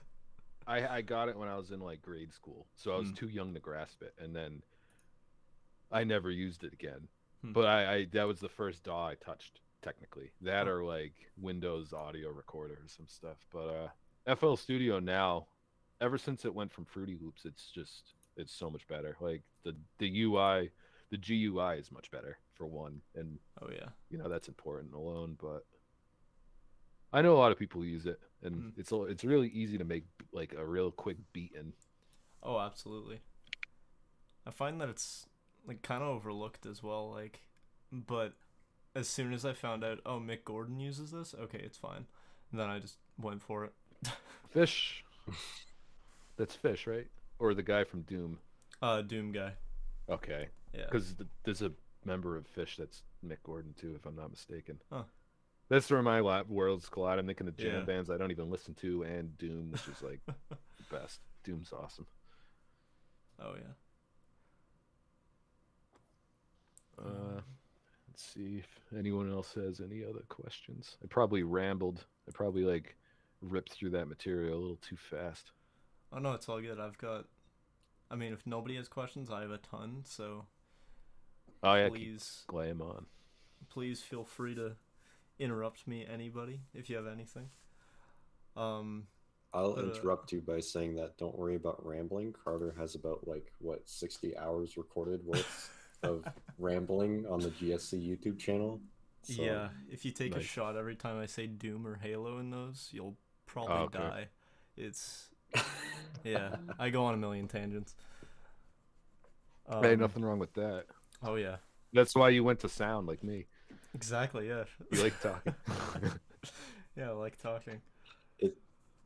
I got it when I was in like grade school, so I was Mm. too young to grasp it, and then I never used it again. Hmm. But I that was the first DAW I touched technically. That Huh. or like Windows Audio Recorder or some stuff. But FL Studio now, ever since it went from Fruity Loops, it's so much better. Like the UI, the GUI is much better for one, and Oh yeah. you know that's important alone. But I know a lot of people use it, and Hmm. it's really easy to make like a real quick beat in. Oh, absolutely. I find that it's like kind of overlooked as well. Like, but as soon as I found out, oh, Mick Gordon uses this, okay, it's fine. And then I just went for it. Fish, that's Fish, right? Or the guy from Doom. Doom guy. Okay, Yeah. because there's a member of Fish that's Mick Gordon too, if I'm not mistaken. Huh. That's where my worlds collide. I'm thinking of jam Yeah. bands I don't even listen to, and Doom, which is like the best. Doom's awesome. Oh yeah. Let's see if anyone else has any other questions. I probably rambled. I probably like ripped through that material a little too fast. Oh no, it's all good. I mean, if nobody has questions, I have a ton. So Oh yeah, keep please, glam on. please feel free to interrupt me, anybody, if you have anything. Um, I'll But interrupt you by saying that don't worry about rambling. Carter has about like what 60 hours recorded worth of rambling on the GSC YouTube channel. So yeah, if you take a Nice. shot every time I say Doom or Halo in those, you'll probably Oh, okay. die. It's yeah, I go on a million tangents. Hey, nothing wrong with that. Oh yeah, That's why you went to sound like me. exactly. Yeah. You like talking. Yeah, I like talking. it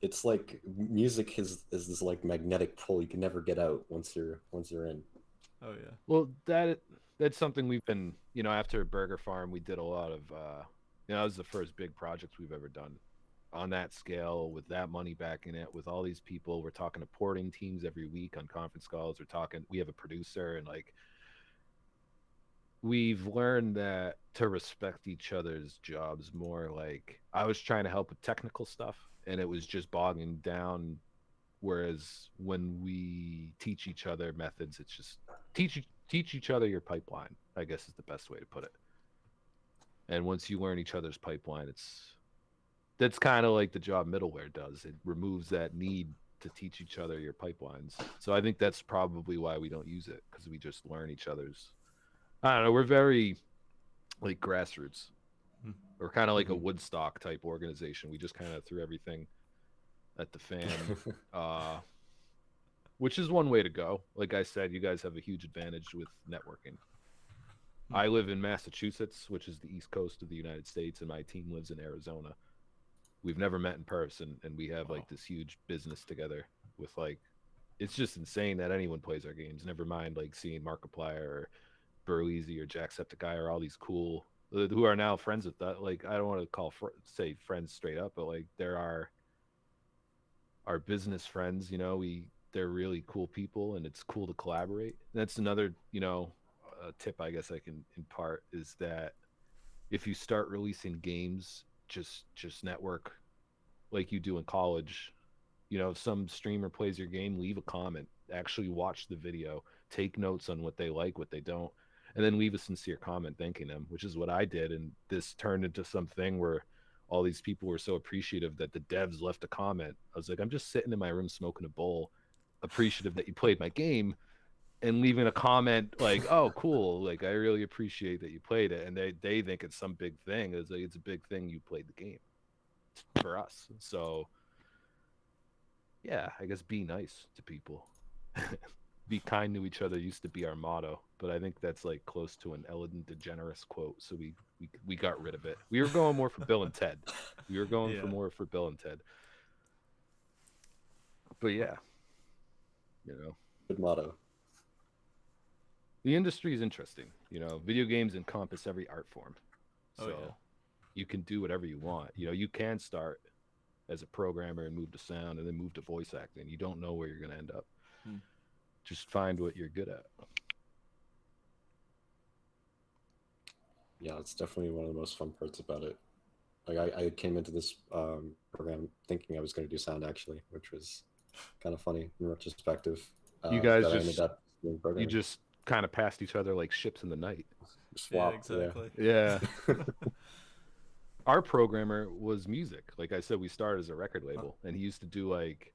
it's like music is this like magnetic pull you can never get out once you're in. Oh yeah. Well, that's something we've been, after Burger Farm, we did a lot of, that was the first big project we've ever done on that scale with that money back in it, with all these people. We're talking to porting teams every week on conference calls. We have a producer, and like, we've learned that to respect each other's jobs more. Like, I was trying to help with technical stuff, and it was just bogging down. Whereas when we teach each other methods, it's just teach each other your pipeline, I guess is the best way to put it. And once you learn each other's pipeline, that's kind of like the job middleware does. It removes that need to teach each other your pipelines. So I think that's probably why we don't use it, because we just learn each other's. I don't know. We're very like grassroots. We're kind of like a Woodstock type organization. We just kind of threw everything at the fan, which is one way to go. Like I said, you guys have a huge advantage with networking. I live in Massachusetts, which is the east coast of the United States, and my team lives in Arizona. We've never met in person, and we have like this huge business together with like, it's just insane that anyone plays our games. Never mind like seeing Markiplier or Burleezy or Jacksepticeye or all these cool who are now friends with that. Like, I don't want to say friends straight up, but like there are our business friends. They're really cool people, and it's cool to collaborate. And that's another tip I guess I can impart, is that if you start releasing games, just network like you do in college. If some streamer plays your game, leave a comment, actually watch the video, take notes on what they like, what they don't, and then leave a sincere comment thanking them, which is what I did. And this turned into something where all these people were so appreciative that the devs left a comment. I was like, I'm just sitting in my room smoking a bowl, appreciative that you played my game, and leaving a comment like, oh cool, like I really appreciate that you played it. And they think it's some big thing. It's like, it's a big thing you played the game for us. So yeah, I guess be nice to people. Be kind to each other used to be our motto, but I think that's like close to an Ellen DeGeneres quote, so we got rid of it. We were going more for Bill and Ted. We were going for more for Bill and Ted. But yeah, good motto. The industry is interesting. Video games encompass every art form, so you can do whatever you want. You can start as a programmer and move to sound and then move to voice acting. You don't know where you're going to end up. Just find what you're good at. Yeah, it's definitely one of the most fun parts about it. Like I came into this program thinking I was going to do sound, actually, which was kind of funny in retrospective. You guys I ended up doing programming. You just kind of passed each other like ships in the night. Swap, exactly. Yeah. Our programmer was music. Like I said, we started as a record label, and he used to do like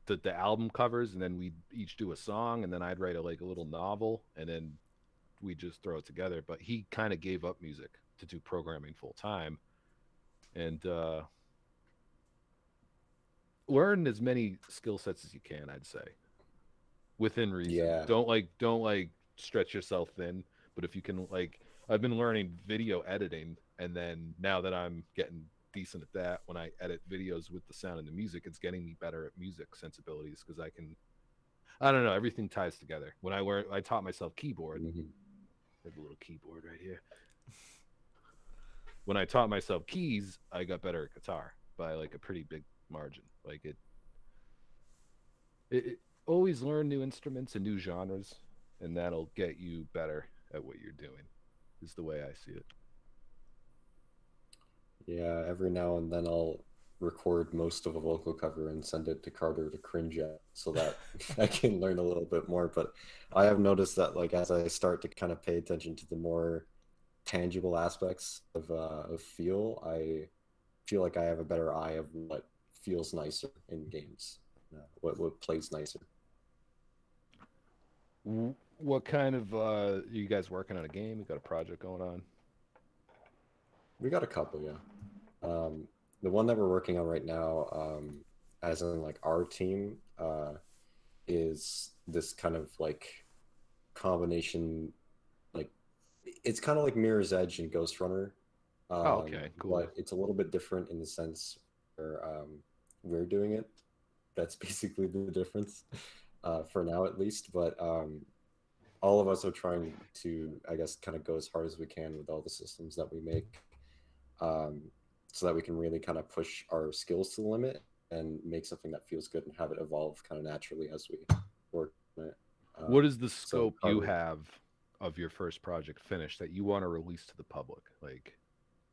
the album covers, and then we'd each do a song, and then I'd write a little novel, and then we just throw it together. But he kind of gave up music to do programming full time, and learn as many skill sets as you can, I'd say, within reason. Yeah. Don't stretch yourself thin, but if you can, I've been learning video editing, and then now that I'm getting decent at that, when I edit videos with the sound and the music, it's getting me better at music sensibilities, because I don't know, everything ties together. When I taught myself keyboard. I have a little keyboard right here. When I taught myself keys, I got better at guitar by like a pretty big margin. Like it always learn new instruments and new genres, and that'll get you better at what you're doing, is the way I see it. Yeah, every now and then I'll record most of a vocal cover and send it to Carter to cringe at so that I can learn a little bit more. But I have noticed that as I start to kind of pay attention to the more tangible aspects of feel, I feel like I have a better eye of what feels nicer in games, what plays nicer. What kind of you guys working on a game? You got a project going on? We got a couple, yeah. The one that we're working on right now, as in like our team, is this kind of like combination, like it's kind of like Mirror's Edge and Ghost Runner, Oh, okay, cool. but it's a little bit different in the sense where we're doing it. That's basically the difference, for now at least. But all of us are trying to, I guess, kind of go as hard as we can with all the systems that we make, um, so that we can really kind of push our skills to the limit and make something that feels good and have it evolve kind of naturally as we work on it. What is the So scope you have of your first project finished that you want to release to the public? Like,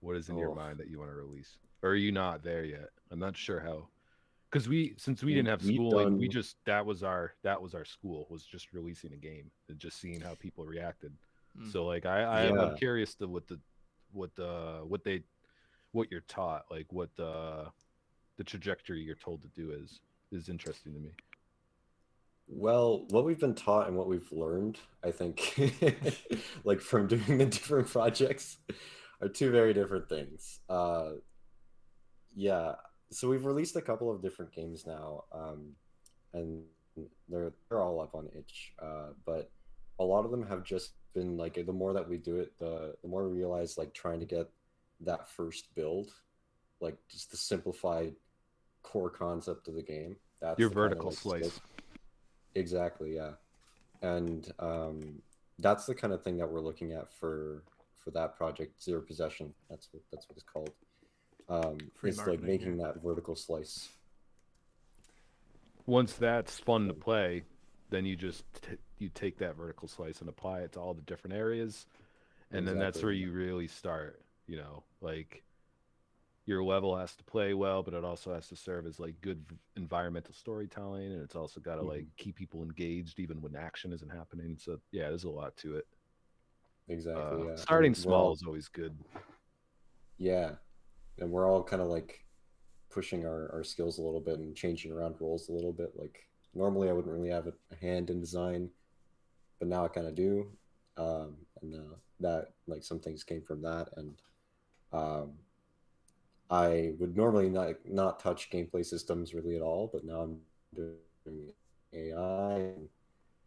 what is in your Oh, mind that you want to release? Or are you not there yet? I'm not sure how. Because since we we- didn't have we've schooling, we done just that was our school, was just releasing a game and just seeing how people reacted. Mm. So like I'm yeah. curious to what you're taught, like what the trajectory you're told to do is interesting to me. Well, what we've been taught and what we've learned, I think, like from doing the different projects, are two very different things. Yeah, so we've released a couple of different games now, and they're all up on itch. But a lot of them have just been like the more that we do it, the more we realize like trying to get that first build, like just the simplified core concept of the game. That's Your the kind of vertical like slice. exactly, yeah. And that's the kind of thing that we're looking at for that project, Zero Possession. That's what it's called. Free It's like marketing making here. that vertical slice. Once that's fun to play, then you just you take that vertical slice and apply it to all the different areas, and then that's Exactly. where you really start. You know, like your level has to play well, but it also has to serve as like good environmental storytelling, and it's also got to like keep people engaged even when action isn't happening. So yeah, there's a lot to it. Exactly, yeah. Starting And we're small all, is always good. yeah, and we're all kind of like pushing our skills a little bit and changing around roles a little bit. Like normally I wouldn't really have a hand in design, but now I kind of do. And that like some things came from that, and um, I would normally not touch gameplay systems really at all, but now I'm doing AI, and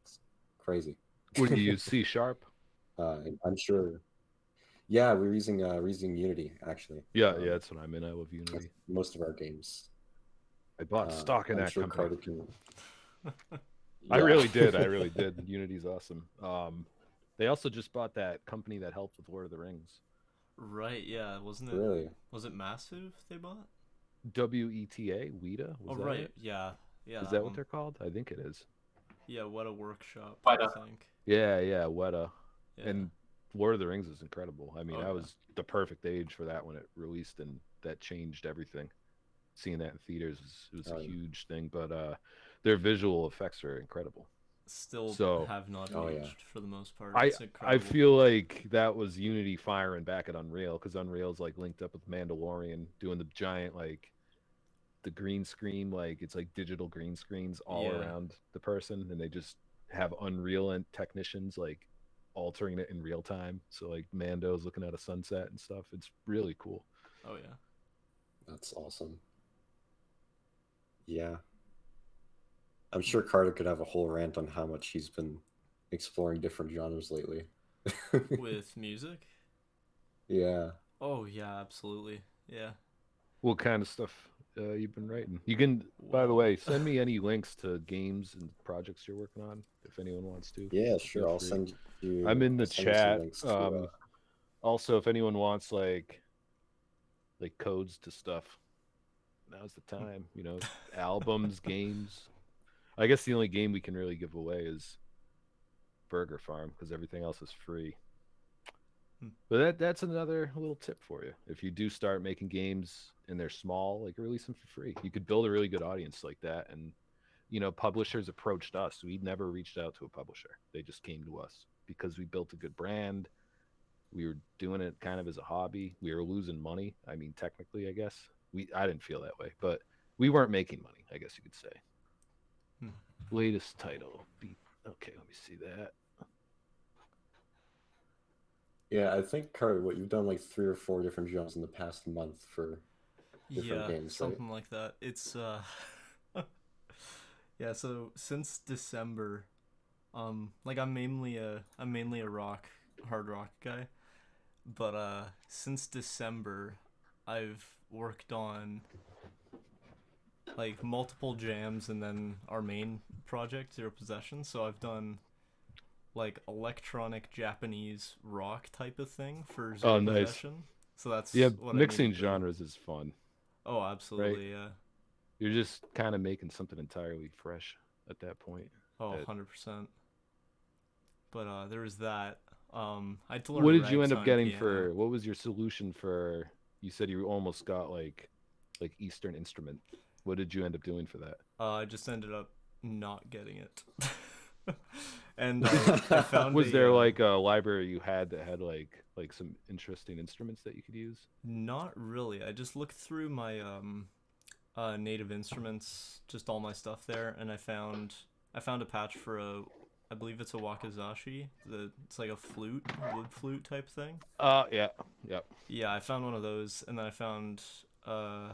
it's crazy. What do you use? C sharp? And I'm sure. Yeah, we're using Unity actually. Yeah, yeah, that's what I'm in. I love With Unity. most of our games. I bought stock in I'm that sure company. Carter can. I Yeah. really did. I really did. Unity's awesome. They also just bought that company that helped with Lord of the Rings. Right, yeah. Wasn't it Really? was it Massive they bought? WETA, WETA, was Oh that right, it? yeah. Yeah, Is that what one. they're called? I think it is. Yeah, what a workshop, Quite I a- think. Yeah, yeah, Weta. Yeah. And Lord of the Rings is incredible. I mean, Oh, I yeah. was the perfect age for that when it released, and that changed everything. Seeing that in theaters was Oh, a yeah. huge thing, but their visual effects are incredible. Still So have not Oh, yeah. aged for the most part. I It's incredible. feel like that was Unity firing back at Unreal, because Unreal's like linked up with Mandalorian doing the giant like the green screen, like it's like digital green screens all Yeah. around the person, and they just have Unreal and technicians like altering it in real time. So like Mando's looking at a sunset and stuff. It's really cool. Oh yeah. That's awesome. Yeah. I'm sure Carter could have a whole rant on how much he's been exploring different genres lately. With music? Yeah. Oh yeah, absolutely. Yeah. What kind of stuff you've been writing? You can, by the Whoa. way, send me any links to games and projects you're working on if anyone wants to. Yeah, sure. Feel I'll free. send you. I'm in the I'll send you some chat. links to. Also, if anyone wants like codes to stuff, now's the time. You know, albums, games. I guess the only game we can really give away is Burger Farm, because everything else is free. Hmm. But that's another little tip for you. If you do start making games and they're small, like release them for free. You could build a really good audience like that. And you know, publishers approached us. We never reached out to a publisher. They just came to us because we built a good brand. We were doing it kind of as a hobby. We were losing money. I mean, technically, I guess I didn't feel that way, but we weren't making money, I guess you could say. Hmm. Latest title. Okay, let me see that. Yeah, I think Kari, what you've done like 3 or 4 different genres in the past month for different Yeah, games, right? something like that. It's yeah, so since December, like I'm mainly a hard rock guy, but since December I've worked on like multiple jams and then our main project, Zero Possession. So I've done like electronic Japanese rock type of thing for Oh, Zero nice. Possession. So that's Yeah, what I mixing needed to. genres is fun, Oh, right? absolutely, yeah. You're just kind of making something entirely fresh at that point. Oh, That 100%. But there was that. I had to What learn did you end up ragtime getting piano. for? What was your solution for? You said you almost got like Eastern instrument. What did you end up doing for that? I just ended up not getting it. And I found Was there a like a library you had that had like some interesting instruments that you could use? not really. I just looked through my native instruments, just all my stuff there, and I found a patch for I believe it's a wakizashi. It's like a flute, wood flute type thing. Yeah, yep. Yeah, I found one of those, and then I found I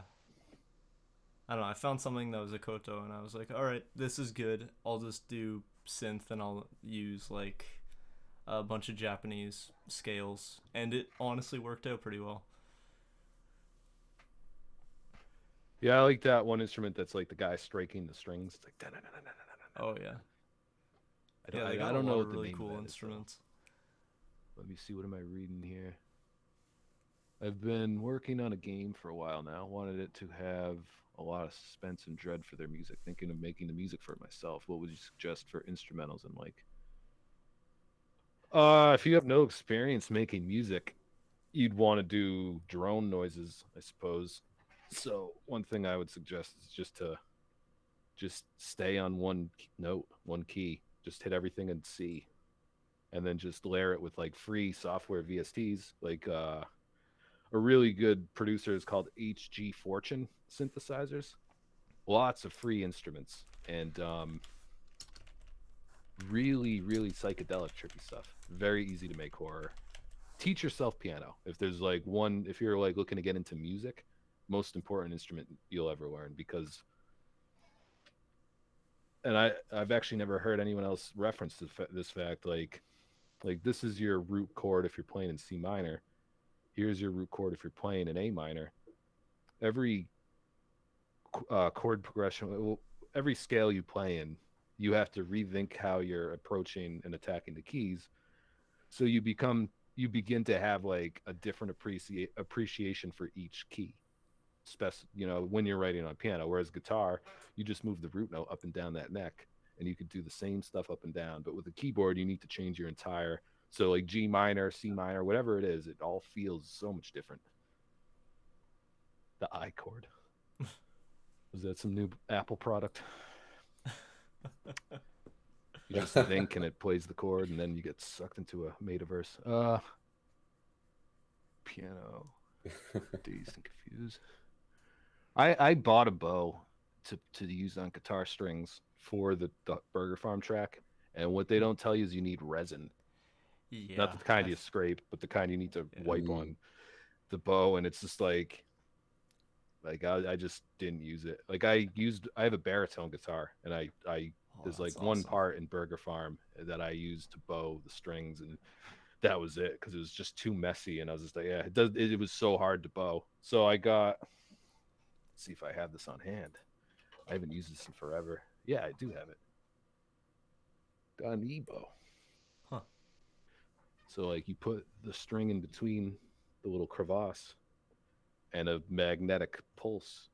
don't know. I found something that was a koto, and I was like, all right, this is good. I'll just do synth, and I'll use like a bunch of Japanese scales, and it honestly worked out pretty well. Yeah, I like that one instrument that's like the guy striking the strings. It's like Oh yeah, I don't yeah. They I, got I a don't know lot of what the really name of cool that is though. instruments. Let me see, what am I reading here? I've been working on a game for a while now. Wanted it to have a lot of suspense and dread for their music. Thinking of making the music for it myself. What would you suggest for instrumentals and like? If you have no experience making music, you'd want to do drone noises, I suppose. So one thing I would suggest is just stay on one note, one key. Just hit everything in C, and then just layer it with like free software VSTs. Like a really good producer is called HG Fortune synthesizers. Lots of free instruments and really psychedelic trippy stuff. Very easy to make horror. Teach yourself piano. If there's like one, if you're like looking to get into music, most important instrument you'll ever learn, because and I've actually never heard anyone else reference this fact, like this is your root chord if you're playing in C minor. Here's your root chord if you're playing in A minor. Every chord progression, well, every scale you play in, you have to rethink how you're approaching and attacking the keys. So you begin to have like a different appreciation for each key. When you're writing on piano, whereas guitar, you just move the root note up and down that neck, and you could do the same stuff up and down. But with a keyboard, you need to change your entire. So like G minor, C minor, whatever it is, it all feels so much different. The I chord. Was that some new Apple product? You just think and it plays the chord, and then you get sucked into a metaverse. Piano, dazed and confused. I bought a bow to use on guitar strings for the Burger Farm track, and what they don't tell you is you need resin. Not Yeah, the kind you scrape, but the kind you need to yeah. wipe on the bow, and it's just like I just didn't use it. Like I have a baritone guitar, and I Oh, there's that's like one awesome. part in Burger Farm that I used to bow the strings, and that was it because it was just too messy, and I was just like, yeah, it was so hard to bow. So I got, let's see if I have this on hand. I haven't used this in forever. Yeah, I do have it. Got an e-bow. Huh. So like you put the string in between the little crevasse, and a magnetic pulse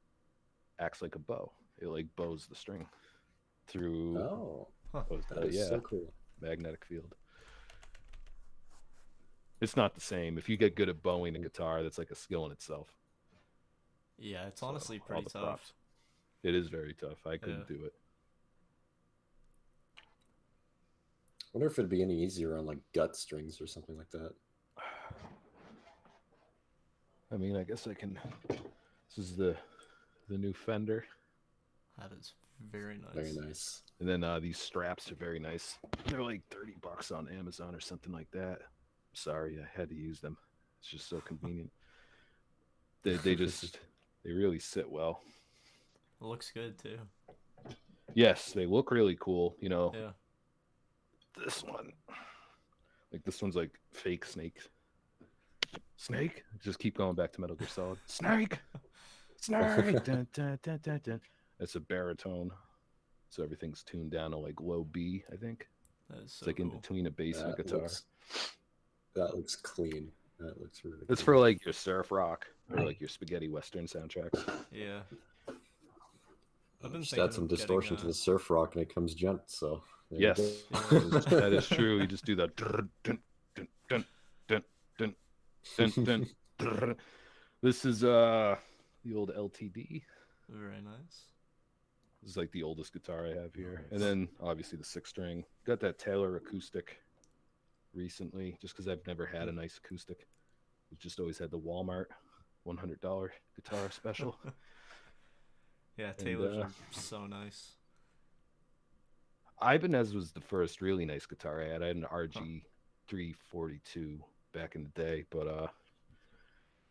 acts like a bow. It like bows the string through Oh, Huh. that is yeah, so cool. magnetic field. It's not the same. If you get good at bowing a guitar, that's like a skill in itself. Yeah, it's So honestly all pretty the tough. props. It is very tough. I Yeah. couldn't do it. I wonder if it'd be any easier on like gut strings or something like that. I mean, I guess I can. This is the the new Fender. That is very nice. Very nice. And then these straps are very nice. They're like $30 on Amazon or something like that. Sorry, I had to use them. It's just so convenient. They really sit well. It looks good too. Yes, they look really cool. You know, Yeah. this one, like this one's like fake snake. Snake. Just keep going back to Metal Gear Solid. Snake. Snake. Dun, dun, dun, dun, dun. That's a baritone, so everything's tuned down to like low B, I think. That is It's so like in cool. between a bass and a guitar. That looks clean. That looks really It's clean. for like your surf rock or like your spaghetti western soundtracks. Yeah. I've been Just thinking add some of distortion getting, to the surf rock and it comes gent. So there you Yes, go. that is true. You just do that. Dun, dun, dun, dun, dun, dun, dun, dun. This is the old LTD. Very nice. This is like the oldest guitar I have here. And then obviously the 6-string. Got that Taylor acoustic recently, just because I've never had a nice acoustic. We've just always had the Walmart $100 guitar special. Yeah, And, Taylors are so nice. Ibanez was the first really nice guitar I had. I had an RG 342 back in the day, but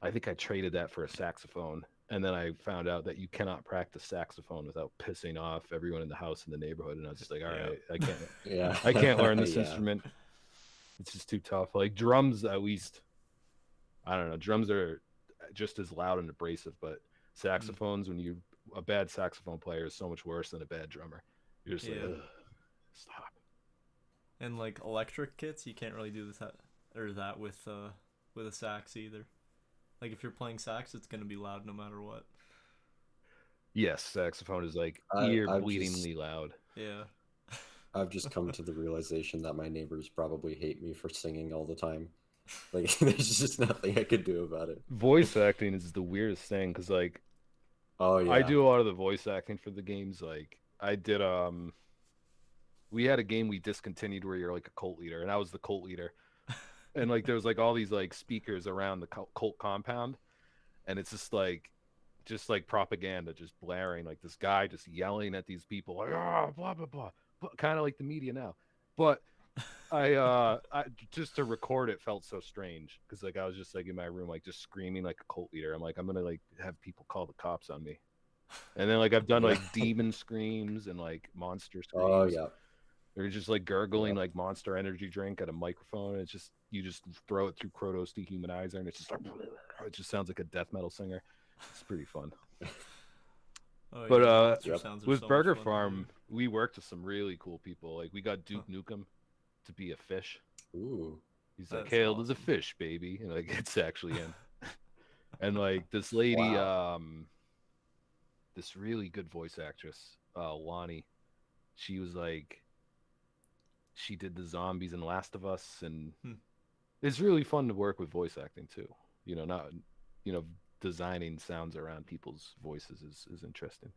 I think I traded that for a saxophone. And then I found out that you cannot practice saxophone without pissing off everyone in the house in the neighborhood. And I was just like, all right, I can't. Yeah. I can't learn this Yeah. instrument. It's just too tough. Like drums, at least, I don't know. Drums are just as loud and abrasive, but saxophones, when you a bad saxophone player is so much worse than a bad drummer. You're just like, ugh, stop. And like electric kits, you can't really do that with a sax either. Like if you're playing sax, it's gonna be loud no matter what. Yes, saxophone is like I've ear-bleedingly loud. Yeah. I've just come to the realization that my neighbors probably hate me for singing all the time. Like, there's just nothing I could do about it. Voice acting is the weirdest thing because, like, Oh yeah. I do a lot of the voice acting for the games. Like, I did we had a game we discontinued where you're like a cult leader, and I was the cult leader. And like there was like all these like speakers around the cult compound, and it's just like propaganda just blaring, like this guy just yelling at these people like blah blah blah, kind of like the media now. But I just to record it felt so strange because like I was just like in my room like just screaming like a cult leader. I'm like, I'm gonna like have people call the cops on me. And then like I've done like demon screams and like monster screams. Oh yeah. Or just like gurgling like Monster Energy drink at a microphone. It's just you just throw it through Krotos Dehumanizer, and it's just like it just sounds like a death metal singer. It's pretty fun. Oh, But yeah, monster sounds are with so much Burger fun to Farm, do. we worked with some really cool people. Like we got Duke Nukem to be a fish. Ooh. He's like, That's "Hail to the awesome. fish, baby!" And like it's actually him. And like this lady, Wow. this really good voice actress, Lonnie. She was like. She did the zombies in Last of Us, and it's really fun to work with voice acting too. You know, not designing sounds around people's voices is interesting.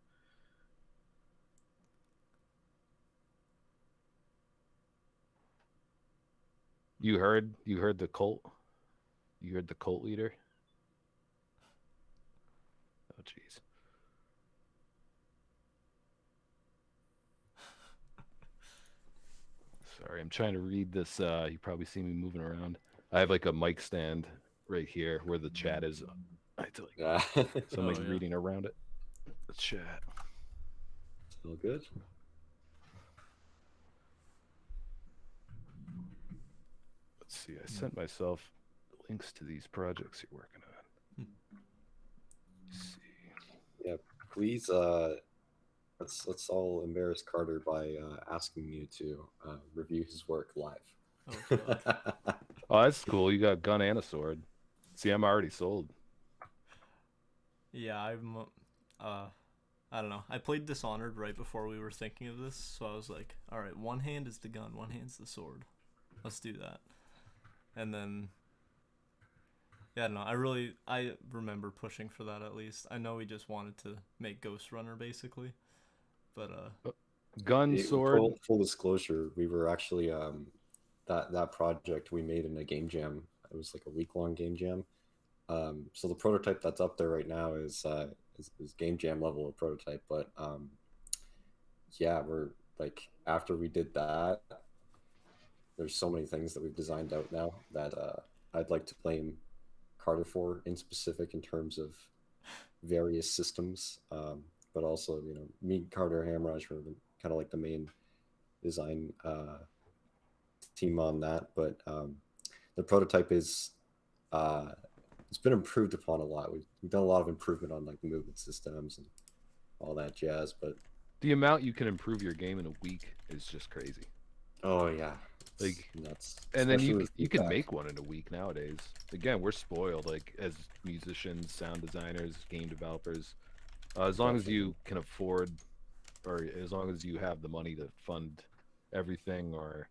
You heard the cult? You heard the cult leader? Oh jeez. Sorry, I'm trying to read this. You probably see me moving around. I have like a mic stand right here where the chat is. I have to like, Yeah. so I'm like Oh, yeah. reading around it. The chat. Still good. Let's see. I sent myself links to these projects you're working on. Let's see. Yeah. Please. Let's all embarrass Carter by asking you to review his work live. Oh, God. Oh, that's cool. You got a gun and a sword. See, I'm already sold. Yeah, I don't know. I played Dishonored right before we were thinking of this, so I was like, all right, one hand is the gun, one hand's the sword. Let's do that. And then, yeah, I don't know. I remember pushing for that at least. I know we just wanted to make Ghost Runner basically, but Gun, sword. Full disclosure, we were actually that project we made in a game jam. It was like a week-long game jam. So the prototype that's up there right now is game jam level of prototype, but yeah, we're like after we did that, there's so many things that we've designed out now that I'd like to blame Carter for in specific in terms of various systems, but also me, Carter, Hamraj were kind of like the main design team on that. But the prototype is uh, it's been improved upon a lot. We've done a lot of improvement on like the movement systems and all that jazz. But The amount you can improve your game in a week is just crazy. oh yeah, it's Like, nuts, and then especially with you can feedback. make one in a week nowadays. Again, we're spoiled, like as musicians, sound designers, game developers. As long as Definitely. you can afford, or as long as you have the money to fund everything, or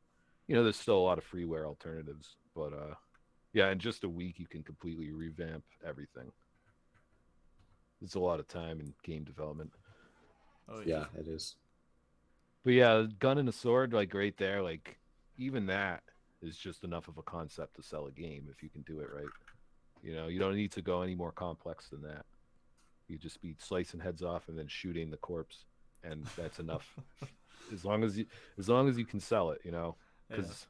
there's still a lot of freeware alternatives. But yeah, in just a week you can completely revamp everything. It's a lot of time in game development. Oh yeah. Yeah, it is. But yeah, gun and a sword, like right there, like even that is just enough of a concept to sell a game if you can do it right. You don't need to go any more complex than that. You just be slicing heads off and then shooting the corpse, and that's enough. As long as you can sell it, Yeah. because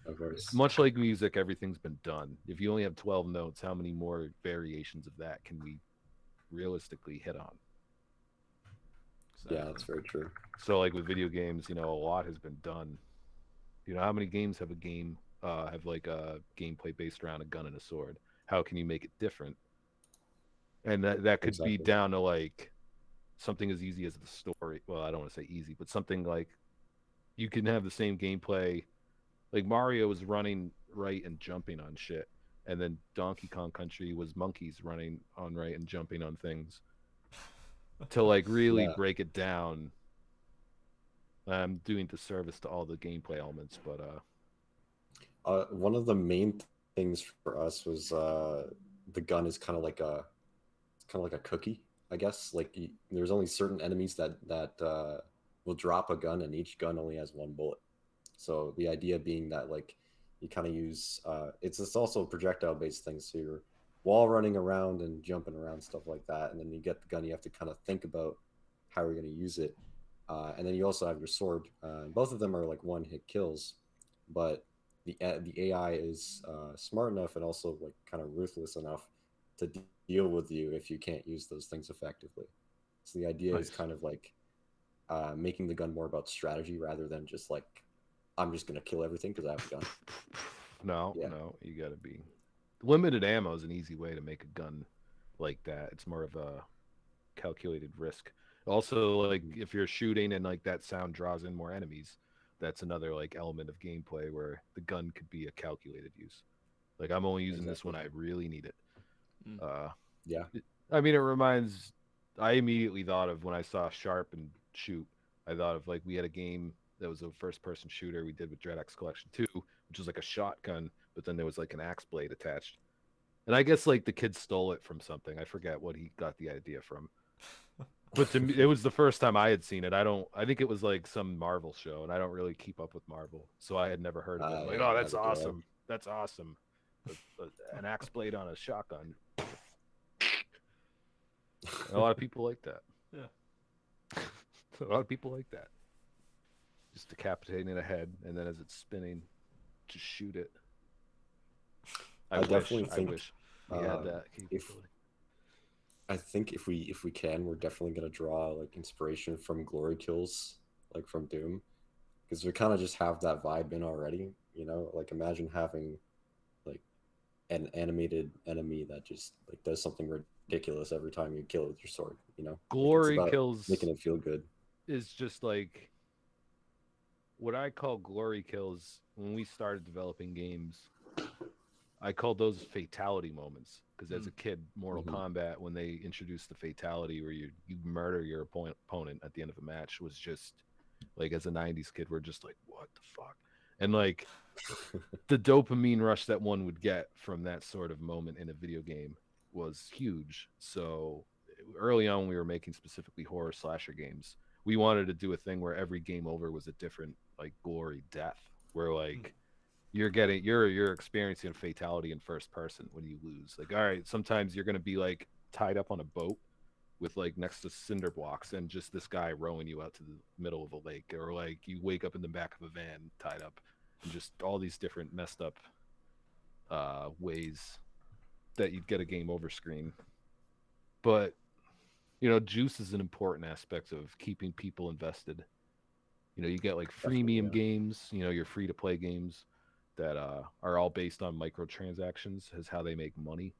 Of course. much like music, everything's been done. If you only have 12 notes, how many more variations of that can we realistically hit on? Yeah, Exactly. that's very true. So like with video games, a lot has been done. How many games have have like a gameplay based around a gun and a sword? How can you make it different? And that could be Exactly. down to like something as easy as the story. Well, I don't want to say easy, but something like you can have the same gameplay. Like Mario was running right and jumping on shit, and then Donkey Kong Country was monkeys running on right and jumping on things. To like really Yeah. break it down, I'm doing disservice to all the gameplay elements, but One of the main things for us was the gun is kind of like a cookie, I guess. Like there's only certain enemies that will drop a gun, and each gun only has one bullet. So the idea being that like you kind of use it's also a projectile based thing. So you're wall running around and jumping around stuff like that, and then you get the gun. You have to kind of think about how you're going to use it, and then you also have your sword. Both of them are like one hit kills, but the AI is smart enough and also like kind of ruthless enough to deal with you if you can't use those things effectively. So the idea is nice. kind of like making the gun more about strategy rather than just like I'm just gonna kill everything because I have a gun. No, Yeah, no, you got to be limited ammo is an easy way to make a gun like that. It's more of a calculated risk. Also, like if you're shooting and like that sound draws in more enemies, that's another like element of gameplay where the gun could be a calculated use. Like I'm only using this when exactly. I really need it. Mm. Uh, Yeah, I mean, it reminds. I immediately thought of when I saw Sharp and Shoot. I thought of like we had a game that was a first-person shooter we did with DreadX Collection 2, which was like a shotgun, but then there was like an axe blade attached. And I guess like the kid stole it from something. I forget what he got the idea from. But to me, it was the first time I had seen it. I don't. I think it was like some Marvel show, and I don't really keep up with Marvel, so I had never heard of it. I'm like, yeah, oh, that's neither do I. awesome. That's awesome. An axe blade on a shotgun. A lot of people like that. Yeah. A lot of people like that. Just decapitating a head, and then as it's spinning, just shoot it. I I wish. definitely I think wish we had um, that if capability. I think if we can, we're definitely gonna draw like inspiration from glory kills, like from Doom, because we kind of just have that vibe in already. Like imagine having like an animated enemy that just like does something ridiculous every time you kill it with your sword. Like it's Glory about kills making it feel good. is just like what I call glory kills when we started developing games. I called those fatality moments because as Mm. a kid, Mortal Hmm. Kombat, when they introduced the fatality where you murder your opponent at the end of a match, was just like as a '90s kid, we're just like, what the fuck, and like the dopamine rush that one would get from that sort of moment in a video game was huge. So early on, we were making specifically horror slasher games. We wanted to do a thing where every game over was a different like glory death, where Mm. like you're experiencing a fatality in first person when you lose. Like, all right, sometimes you're gonna be like tied up on a boat with like next to cinder blocks and just this guy rowing you out to the middle of a lake, or like you wake up in the back of a van tied up, and just all these different messed up ways that you'd get a game over screen. But juice is an important aspect of keeping people invested. You get like Definitely, freemium yeah. games, your free to play games that are all based on microtransactions as how they make money.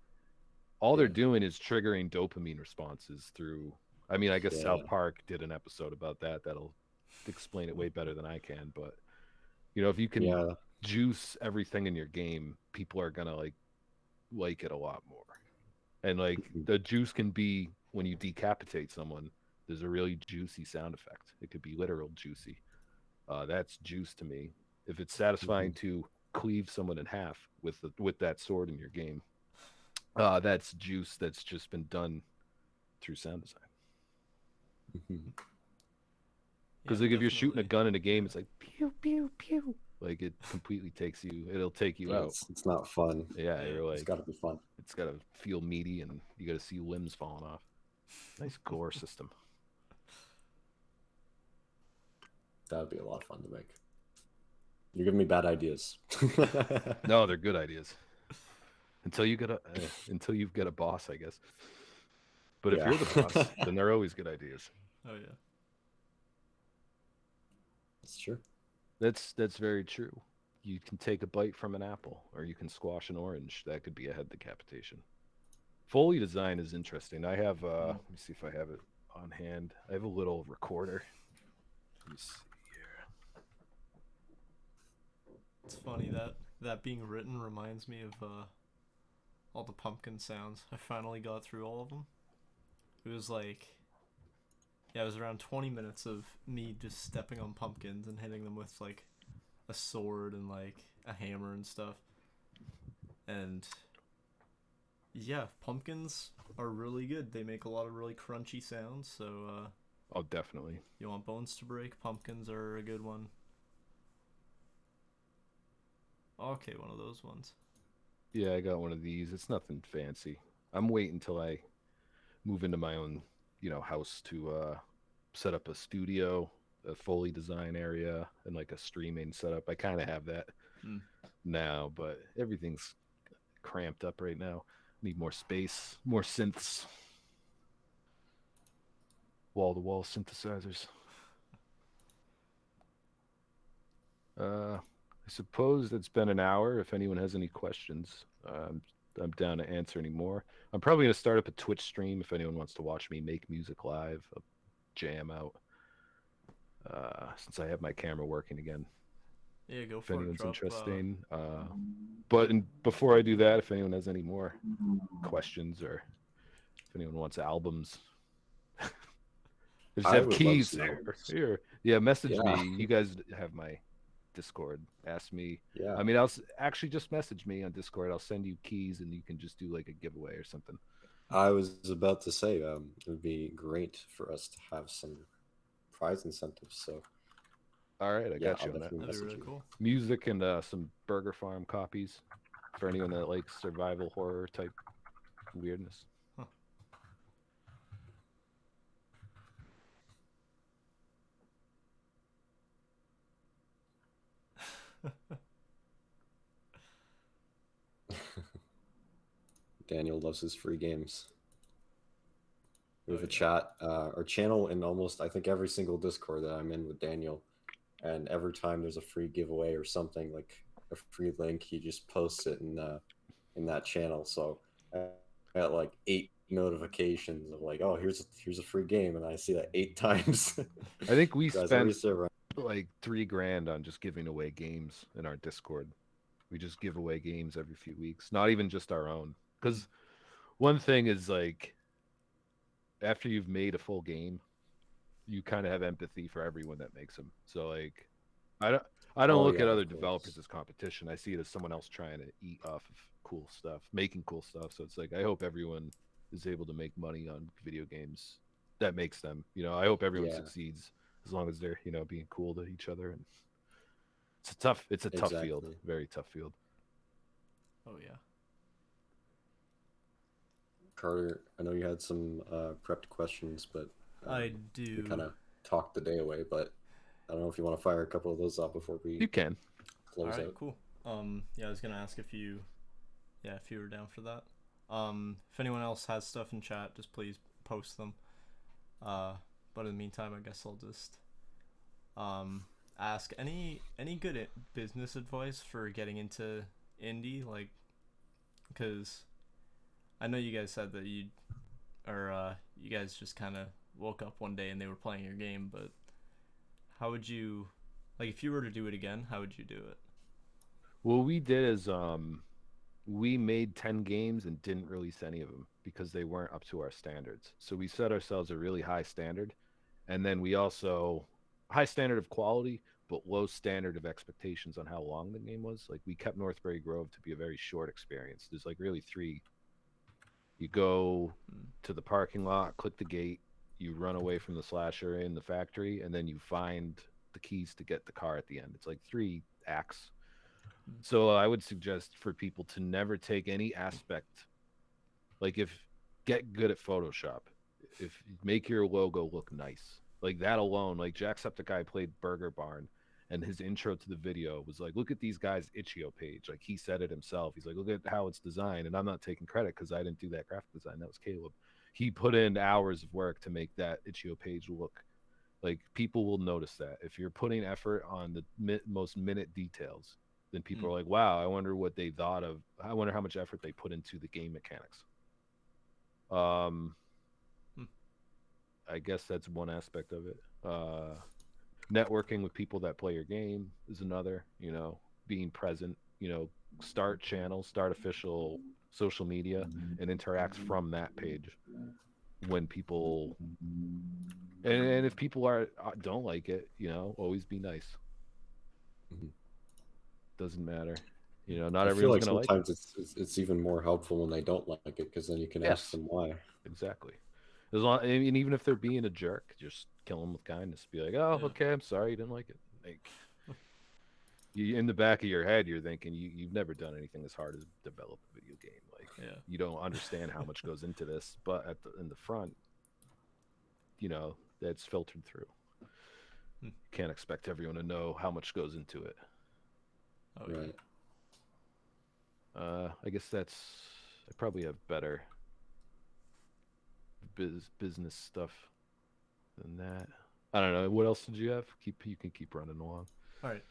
All they're Yeah. doing is triggering dopamine responses through. I mean, I guess Yeah. South Park did an episode about that. That'll explain it way better than I can. But if you can Yeah. juice everything in your game, people are gonna like it a lot more. And like Mhm. the juice can be when you decapitate someone. There's a really juicy sound effect. It could be literal juicy. That's juice to me. If it's satisfying Mhm. to cleave someone in half with that sword in your game, that's juice that's just been done through sound design. Mhm. Yeah, Because like if you're shooting a definitely. gun in a game, Yeah. it's like pew pew pew. Like it completely takes you. It'll take you Yeah, out. it's not fun. Yeah, Yeah. you're It's like got to be fun. it's got to feel meaty, and you got to see limbs falling off. Nice gore system. That would be a lot of fun to make. You're giving me bad ideas. No, they're good ideas. Until you've got a boss, I guess. But if Yeah. you're the boss, then they're always good ideas. Oh yeah. That's true. That's very true. You can take a bite from an apple, or you can squash an orange. That could be a head decapitation. Foley design is interesting. I have let me see if I have it on hand. I have a little recorder. Let me see here. It's funny that being written reminds me of all the pumpkin sounds. I finally got through all of them. It was like, yeah, it was around 20 minutes of me just stepping on pumpkins and hitting them with like a sword and like a hammer and stuff. And yeah, pumpkins are really good. They make a lot of really crunchy sounds. So Oh, definitely. you want bones to break? Pumpkins are a good one. Okay, one of those ones. Yeah, I got one of these. It's nothing fancy. I'm waiting until I move into my own, house to set up a studio, a Foley design area, and like a streaming setup. I kind of have that Hmm. now, but everything's cramped up right now. Need more space, more synths, wall to wall synthesizers. I suppose it's been an hour. If anyone has any questions, I'm down to answer any more. I'm probably going to start up a Twitch stream if anyone wants to watch me make music live, a jam out, since I have my camera working again. Yeah, go If for it. anyone's Drop. interesting. Before I do that, if anyone has any more questions, or if anyone wants albums, I just I have would love keys some here. albums. Here, yeah. Message Yeah. me. You guys have my Discord. Ask me. Yeah. I mean, actually just message me on Discord. I'll send you keys, and you can just do like a giveaway or something. I was about to say it would be great for us to have some prize incentives. So All right, I yeah, got I'll you on that. That'd definitely be message really you. cool. Music and some Burger Farm copies for anyone that likes survival horror type weirdness. Huh. Daniel loves his free games. We have Oh, a yeah. chat, our channel in almost I think every single Discord that I'm in with Daniel, and every time there's a free giveaway or something like a free link, he just posts it in that channel. So I got like 8 notifications of like, oh, here's a free game, and I see that 8 times. I think we Guys, every spent server. like $3,000 on just giving away games in our Discord. We just give away games every few weeks, not even just our own. Because one thing is like, after you've made a full game, you kind of have empathy for everyone that makes them. So like, I don't I don't Oh look yeah, at of other developers course. as competition. I see it as someone else trying to eat off of cool stuff, making cool stuff. So it's like I hope everyone is able to make money on video games that makes them. I hope everyone Yeah, succeeds as long as they're being cool to each other. And It's a tough field, Exactly. very tough field. Oh yeah. Carter, I know you had some prepped questions, but I we kind do. of talked the day away. But I don't know if you want to fire a couple of those off before we You can. All close right, out. cool. Yeah, I was gonna ask if you, yeah, if you were down for that. If anyone else has stuff in chat, just please post them. But in the meantime, I guess I'll just um ask any good business advice for getting into indie, like, because I know you guys said that you guys just kind of woke up one day and they were playing your game, but how would you, like, if you were to do it again, how would you do it? What we did is we made 10 games and didn't release any of them because they weren't up to our standards. So we set ourselves a really high standard, and then we also high standard of quality but low standard of expectations on how long the game was. Like we kept Northbury Grove to be a very short experience. There's like really three. You go to the parking lot, click the gate, you run away from the slasher in the factory, and then you find the keys to get the car at the end. It's like 3 acts. So I would suggest for people to never take any aspect, like if get good at Photoshop, if make your logo look nice, like that alone. Like Jacksepticeye played Burger Barn, and his intro to the video was like, "Look at these guys' itch.io page." Like he said it himself. He's like, "Look at how it's designed," and I'm not taking credit because I didn't do that graphic design. That was Caleb. He put in hours of work to make that itch.io page look like people will notice that if you're putting effort on the most minute details, then people are like, wow, I wonder what they thought of. I wonder how much effort they put into the game mechanics. I guess that's one aspect of it. Networking with people that play your game is another. You know, being present. You know, start channels, start official social media, and interact from that page when people. And if people don't like it, you know, always be nice. Mhm. Doesn't matter. You know, not I feel everyone's like gonna like it. sometimes it's even more helpful when they don't like it because then you can ask Yes, them why. exactly. As long, I mean, even if they're being a jerk, just kill them with kindness. Be like, oh, Yeah. okay, I'm sorry you didn't like it. Like, you in the back of your head, you're thinking you've never done anything as hard as develop a video game. Like, Yeah. you don't understand how much goes into this, but in the front, you know, that's filtered through. You can't expect everyone to know how much goes into it. Oh Right. I guess I probably have better business stuff than that. I don't know. What else did you have? You can keep running along. All right.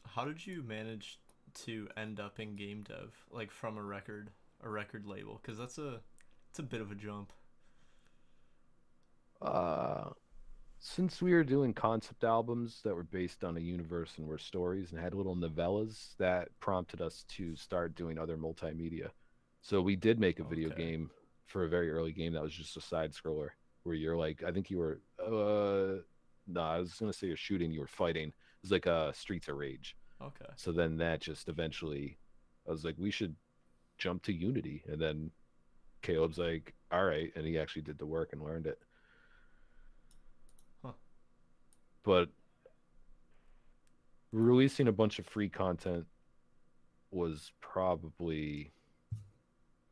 How did you manage to end up in game dev, like from a record label? Because it's a bit of a jump. Uh, since we were doing concept albums that were based on a universe and were stories and had little novellas, that prompted us to start doing other multimedia. So we did make a video Okay. game for a very early game that was just a side scroller where you're like, I think you were, no, I was gonna say you're shooting, you were fighting. It was like a Streets of Rage. Okay. So then that just eventually, I was like, we should jump to Unity, and then Caleb's like, all right, and he actually did the work and learned it. Huh. But releasing a bunch of free content was probably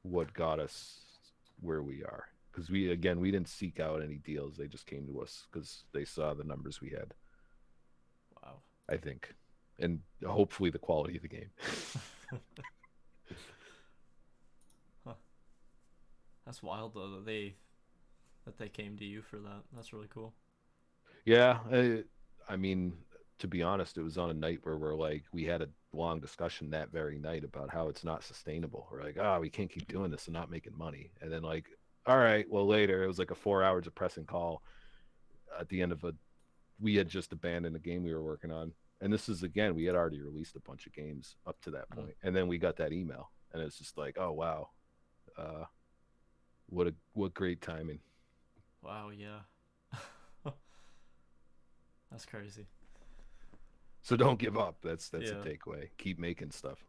what got us where we are, because we didn't seek out any deals. They just came to us because they saw the numbers we had, Wow. I think, and hopefully the quality of the game. Huh. That's wild though that they came to you for that. That's really cool. Yeah, I mean, to be honest, it was on a night where we had a long discussion that very night about how it's not sustainable. We're like, oh, we can't keep doing this and not making money. And then like, all right, well later it was like a 4 hour depressing call at the end of we had just abandoned a game we were working on. And this is again, we had already released a bunch of games up to that point. And then we got that email and it's just like, oh wow, what great timing. Wow. Yeah. That's crazy. So don't give up. That's Yeah. a takeaway. Keep making stuff,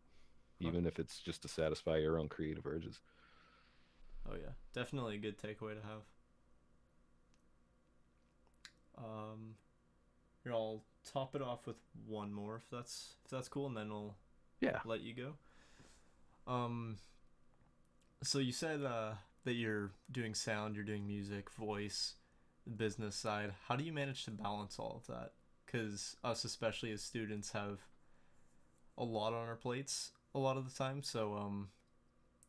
even if it's just to satisfy your own creative urges. Oh yeah, definitely a good takeaway to have. You're all top it off with one more if that's cool, and then we'll Yeah. let you go. So you said that you're doing sound, you're doing music, voice, the business side. How do you manage to balance all of that? Because us, especially as students, have a lot on our plates a lot of the time. So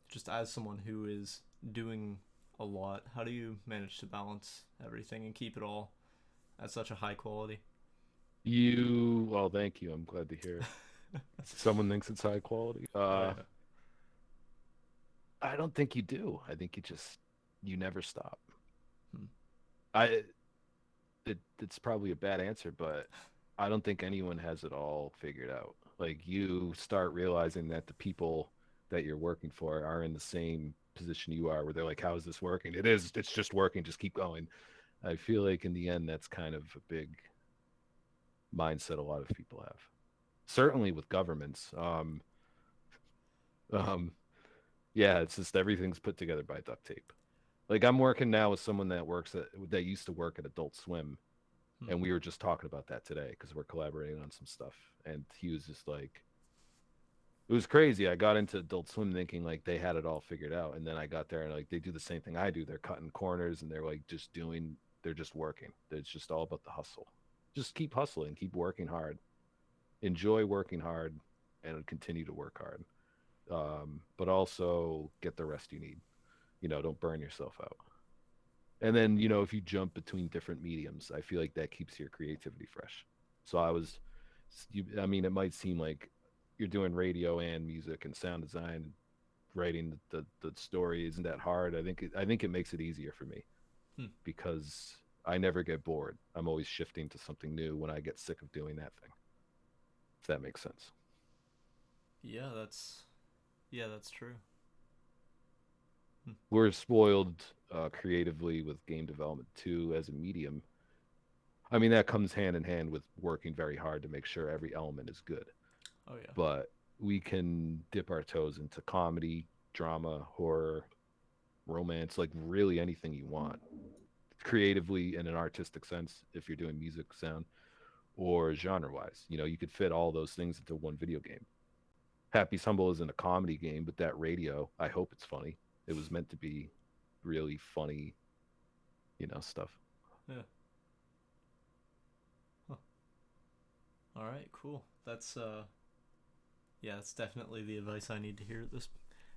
just as someone who is doing a lot, how do you manage to balance everything and keep it all at such a high quality? Well, thank you. I'm glad to hear it. Someone thinks it's high quality. Yeah. I don't think you do. I think you never stop. Hmm. It's probably a bad answer, but I don't think anyone has it all figured out. Like you start realizing that the people that you're working for are in the same position you are, where they're like, "How is this working?" It's just working. Just keep going. I feel like in the end, that's kind of a big mindset a lot of people have. Certainly with governments. Um, yeah, it's just everything's put together by duct tape. Like I'm working now with someone that used to work at Adult Swim, and we were just talking about that today because we're collaborating on some stuff, and he was just like, it was crazy. I got into Adult Swim thinking like they had it all figured out, and then I got there and like they do the same thing I do. They're cutting corners and they're like they're just working. It's just all about the hustle. Just keep hustling, keep working hard, enjoy working hard, and continue to work hard. But also get the rest you need. Don't burn yourself out. And then, if you jump between different mediums, I feel like that keeps your creativity fresh. So I mean, it might seem like you're doing radio and music and sound design, writing the story isn't that hard. I think it makes it easier for me because I never get bored. I'm always shifting to something new when I get sick of doing that thing. If that makes sense. Yeah, that's true. We're spoiled creatively with game development too as a medium. I mean, that comes hand in hand with working very hard to make sure every element is good. Oh yeah. But we can dip our toes into comedy, drama, horror, romance, like really anything you want, creatively in an artistic sense, if you're doing music, sound, or genre wise. You could fit all those things into one video game. Happy's Humble isn't a comedy game, but that radio, I hope it's funny. It was meant to be really funny, stuff. Yeah. Huh. All right, cool. That's yeah, that's definitely the advice I need to hear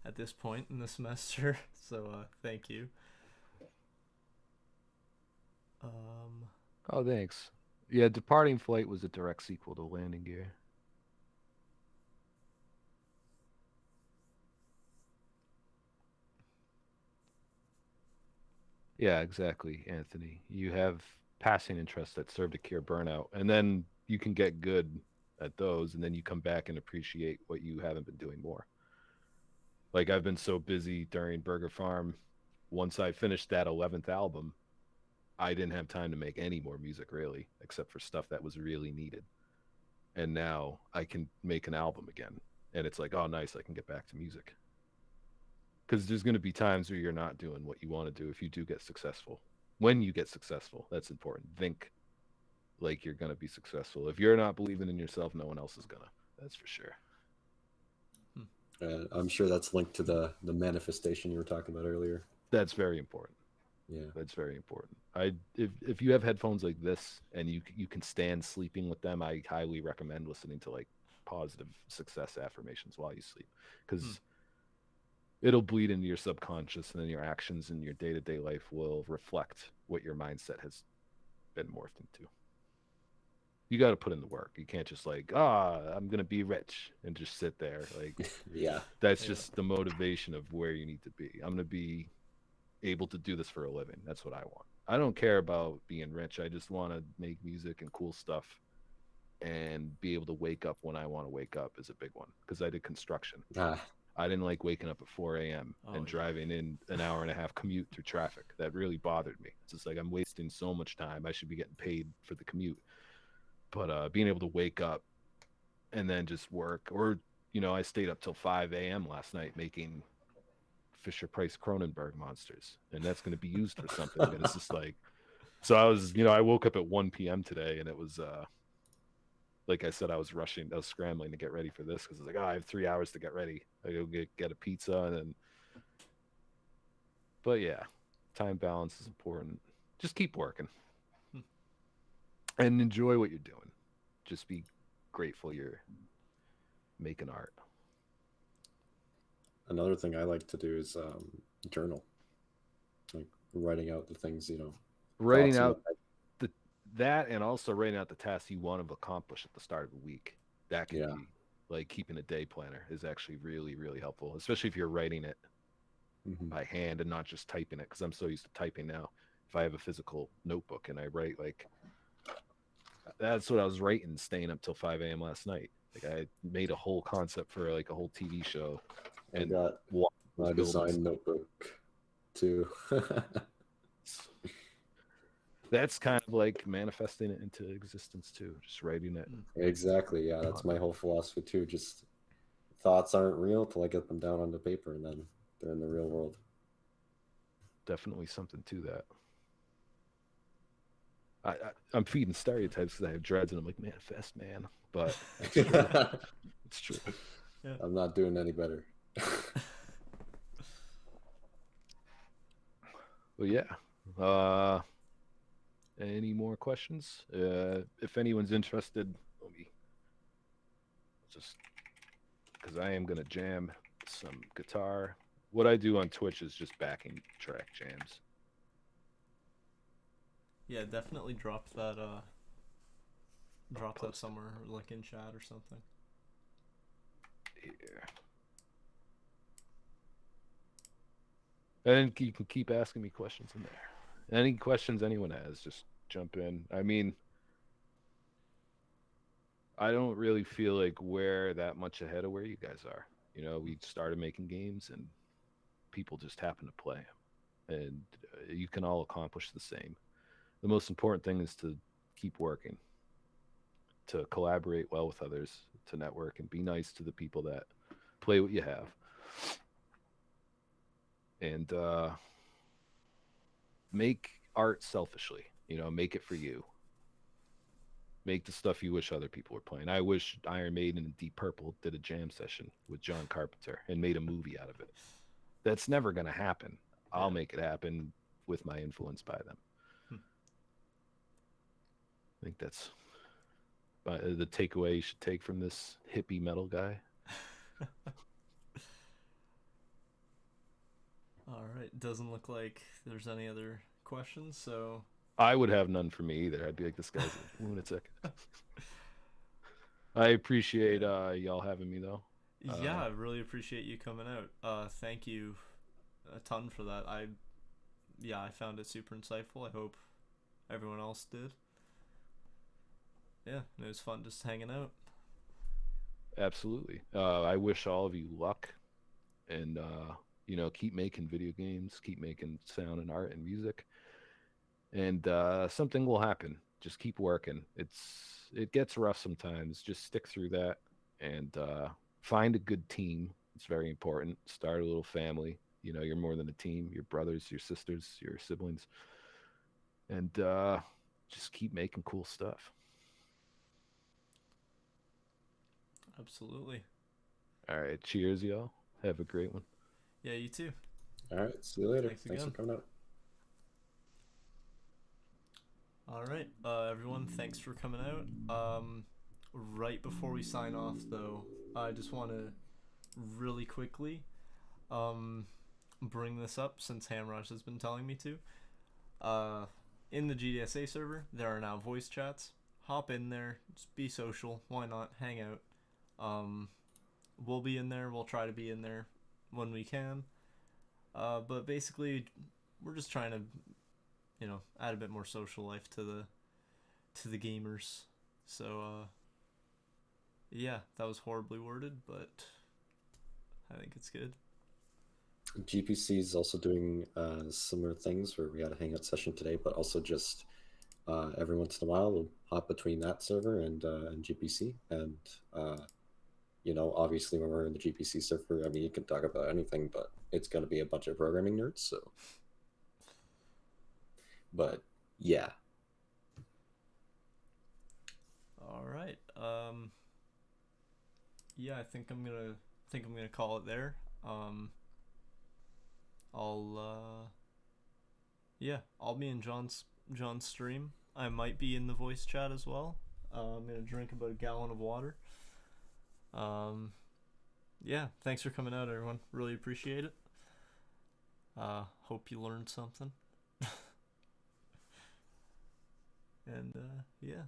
at this point in the semester. So thank you. Oh, thanks. Yeah, Departing Flight was a direct sequel to Landing Gear. Yeah, exactly, Anthony. You have passing interests that serve to cure burnout, and then you can get good at those, and then you come back and appreciate what you haven't been doing more. Like I've been so busy during Burger Farm. Once I finished that 11th album, I didn't have time to make any more music really, except for stuff that was really needed. And now I can make an album again, and it's like, oh, nice, I can get back to music. Because there's going to be times where you're not doing what you want to do if you do get successful. When you get successful, that's important. Think like you're going to be successful. If you're not believing in yourself, no one else is going to. That's for sure. I'm sure that's linked to the manifestation you were talking about earlier. That's very important. Yeah. That's very important. If you have headphones like this and you can stand sleeping with them, I highly recommend listening to like positive success affirmations while you sleep, because it'll bleed into your subconscious, and then your actions in your day-to-day life will reflect what your mindset has been morphed into. You got to put in the work. You can't just like, I'm going to be rich and just sit there. Like, Yeah. that's Yeah. just the motivation of where you need to be. I'm going to be able to do this for a living. That's what I want. I don't care about being rich. I just want to make music and cool stuff and be able to wake up when I want to wake up is a big one, because I did construction. Ah, I didn't like waking up at 4 a.m. and yeah. driving in an hour and a half commute through traffic. That really bothered me. It's just like I'm wasting so much time. I should be getting paid for the commute. But being able to wake up and then just work, or I stayed up till 5 a.m. last night making Fisher Price Cronenberg monsters, and that's going to be used for something. And it's just like, so I was, I woke up at 1 p.m. today, and it was like I said, I was scrambling to get ready for this because I was like, oh, I have 3 hours to get ready. I go get a pizza and then. But yeah, time balance is important. Just keep working and enjoy what you're doing. Just be grateful you're making art. Another thing I like to do is journal, like writing out the things, Writing thoughts in my out that and also writing out the tasks you want to accomplish at the start of the week. That can Yeah. be like keeping a day planner is actually really, really helpful, especially if you're writing it by hand and not just typing it. Because I'm so used to typing now. If I have a physical notebook and I write that's what I was writing, staying up till 5 a.m. last night. Like I made a whole concept for like a whole TV show. I got my design notebook too. That's kind of like manifesting it into existence too, just writing it. Exactly. Yeah, that's my whole philosophy too. Just thoughts aren't real till I get them down on the paper, and then they're in the real world. Definitely something to that. I'm feeding stereotypes because I have dreads and I'm like, manifest, man. But it's true. It's true. Yeah. I'm not doing any better. Well, yeah. Any more questions? If anyone's interested, let me just because I am gonna jam some guitar. What I do on Twitch is just backing track jams. Yeah, definitely drop that somewhere, like in chat or something. Here. And you can keep asking me questions in there. Any questions anyone has, just jump in. I mean, I don't really feel like we're that much ahead of where you guys are. We started making games and people just happen to play them. And you can all accomplish the same. The most important thing is to keep working, to collaborate well with others, to network and be nice to the people that play what you have. And make art selfishly, make it for you. Make the stuff you wish other people were playing. I wish Iron Maiden and Deep Purple did a jam session with John Carpenter and made a movie out of it. That's never going to happen. I'll make it happen with my influence by them. I think that's the takeaway you should take from this hippie metal guy. All right. Doesn't look like there's any other questions, so I would have none for me either. I'd be like, this guy's a lunatic. I appreciate y'all having me though. Yeah, I really appreciate you coming out. Thank you a ton for that. I found it super insightful. I hope everyone else did. Yeah, it was fun just hanging out. Absolutely. I wish all of you luck and keep making video games, keep making sound and art and music. And something will happen. Just keep working. It gets rough sometimes. Just stick through that and find a good team. It's very important. Start a little family. You're more than a team. Your brothers, your sisters, your siblings. And just keep making cool stuff. Absolutely. All right. Cheers, y'all. Have a great one. Yeah, you too. All right. See you later. Thanks for coming out. All right, everyone, thanks for coming out. Right before we sign off, though, I just want to really quickly bring this up since Hamrush has been telling me to. In the GDSA server, there are now voice chats. Hop in there, just be social. Why not? Hang out. We'll be in there. We'll try to be in there when we can. But basically, we're just trying to add a bit more social life to the gamers. So yeah, that was horribly worded, but I think it's good. GPC is also doing similar things where we had a hangout session today, but also just every once in a while we'll hop between that server and GPC. And obviously when we're in the GPC server, I mean, you can talk about anything, but it's going to be a bunch of programming nerds. So, but yeah. All right. Yeah, I think I'm gonna call it there. I'll yeah, I'll be in John's stream. I might be in the voice chat as well. I'm gonna drink about a gallon of water. Yeah, thanks for coming out, everyone. Really appreciate it. Hope you learned something. And yeah.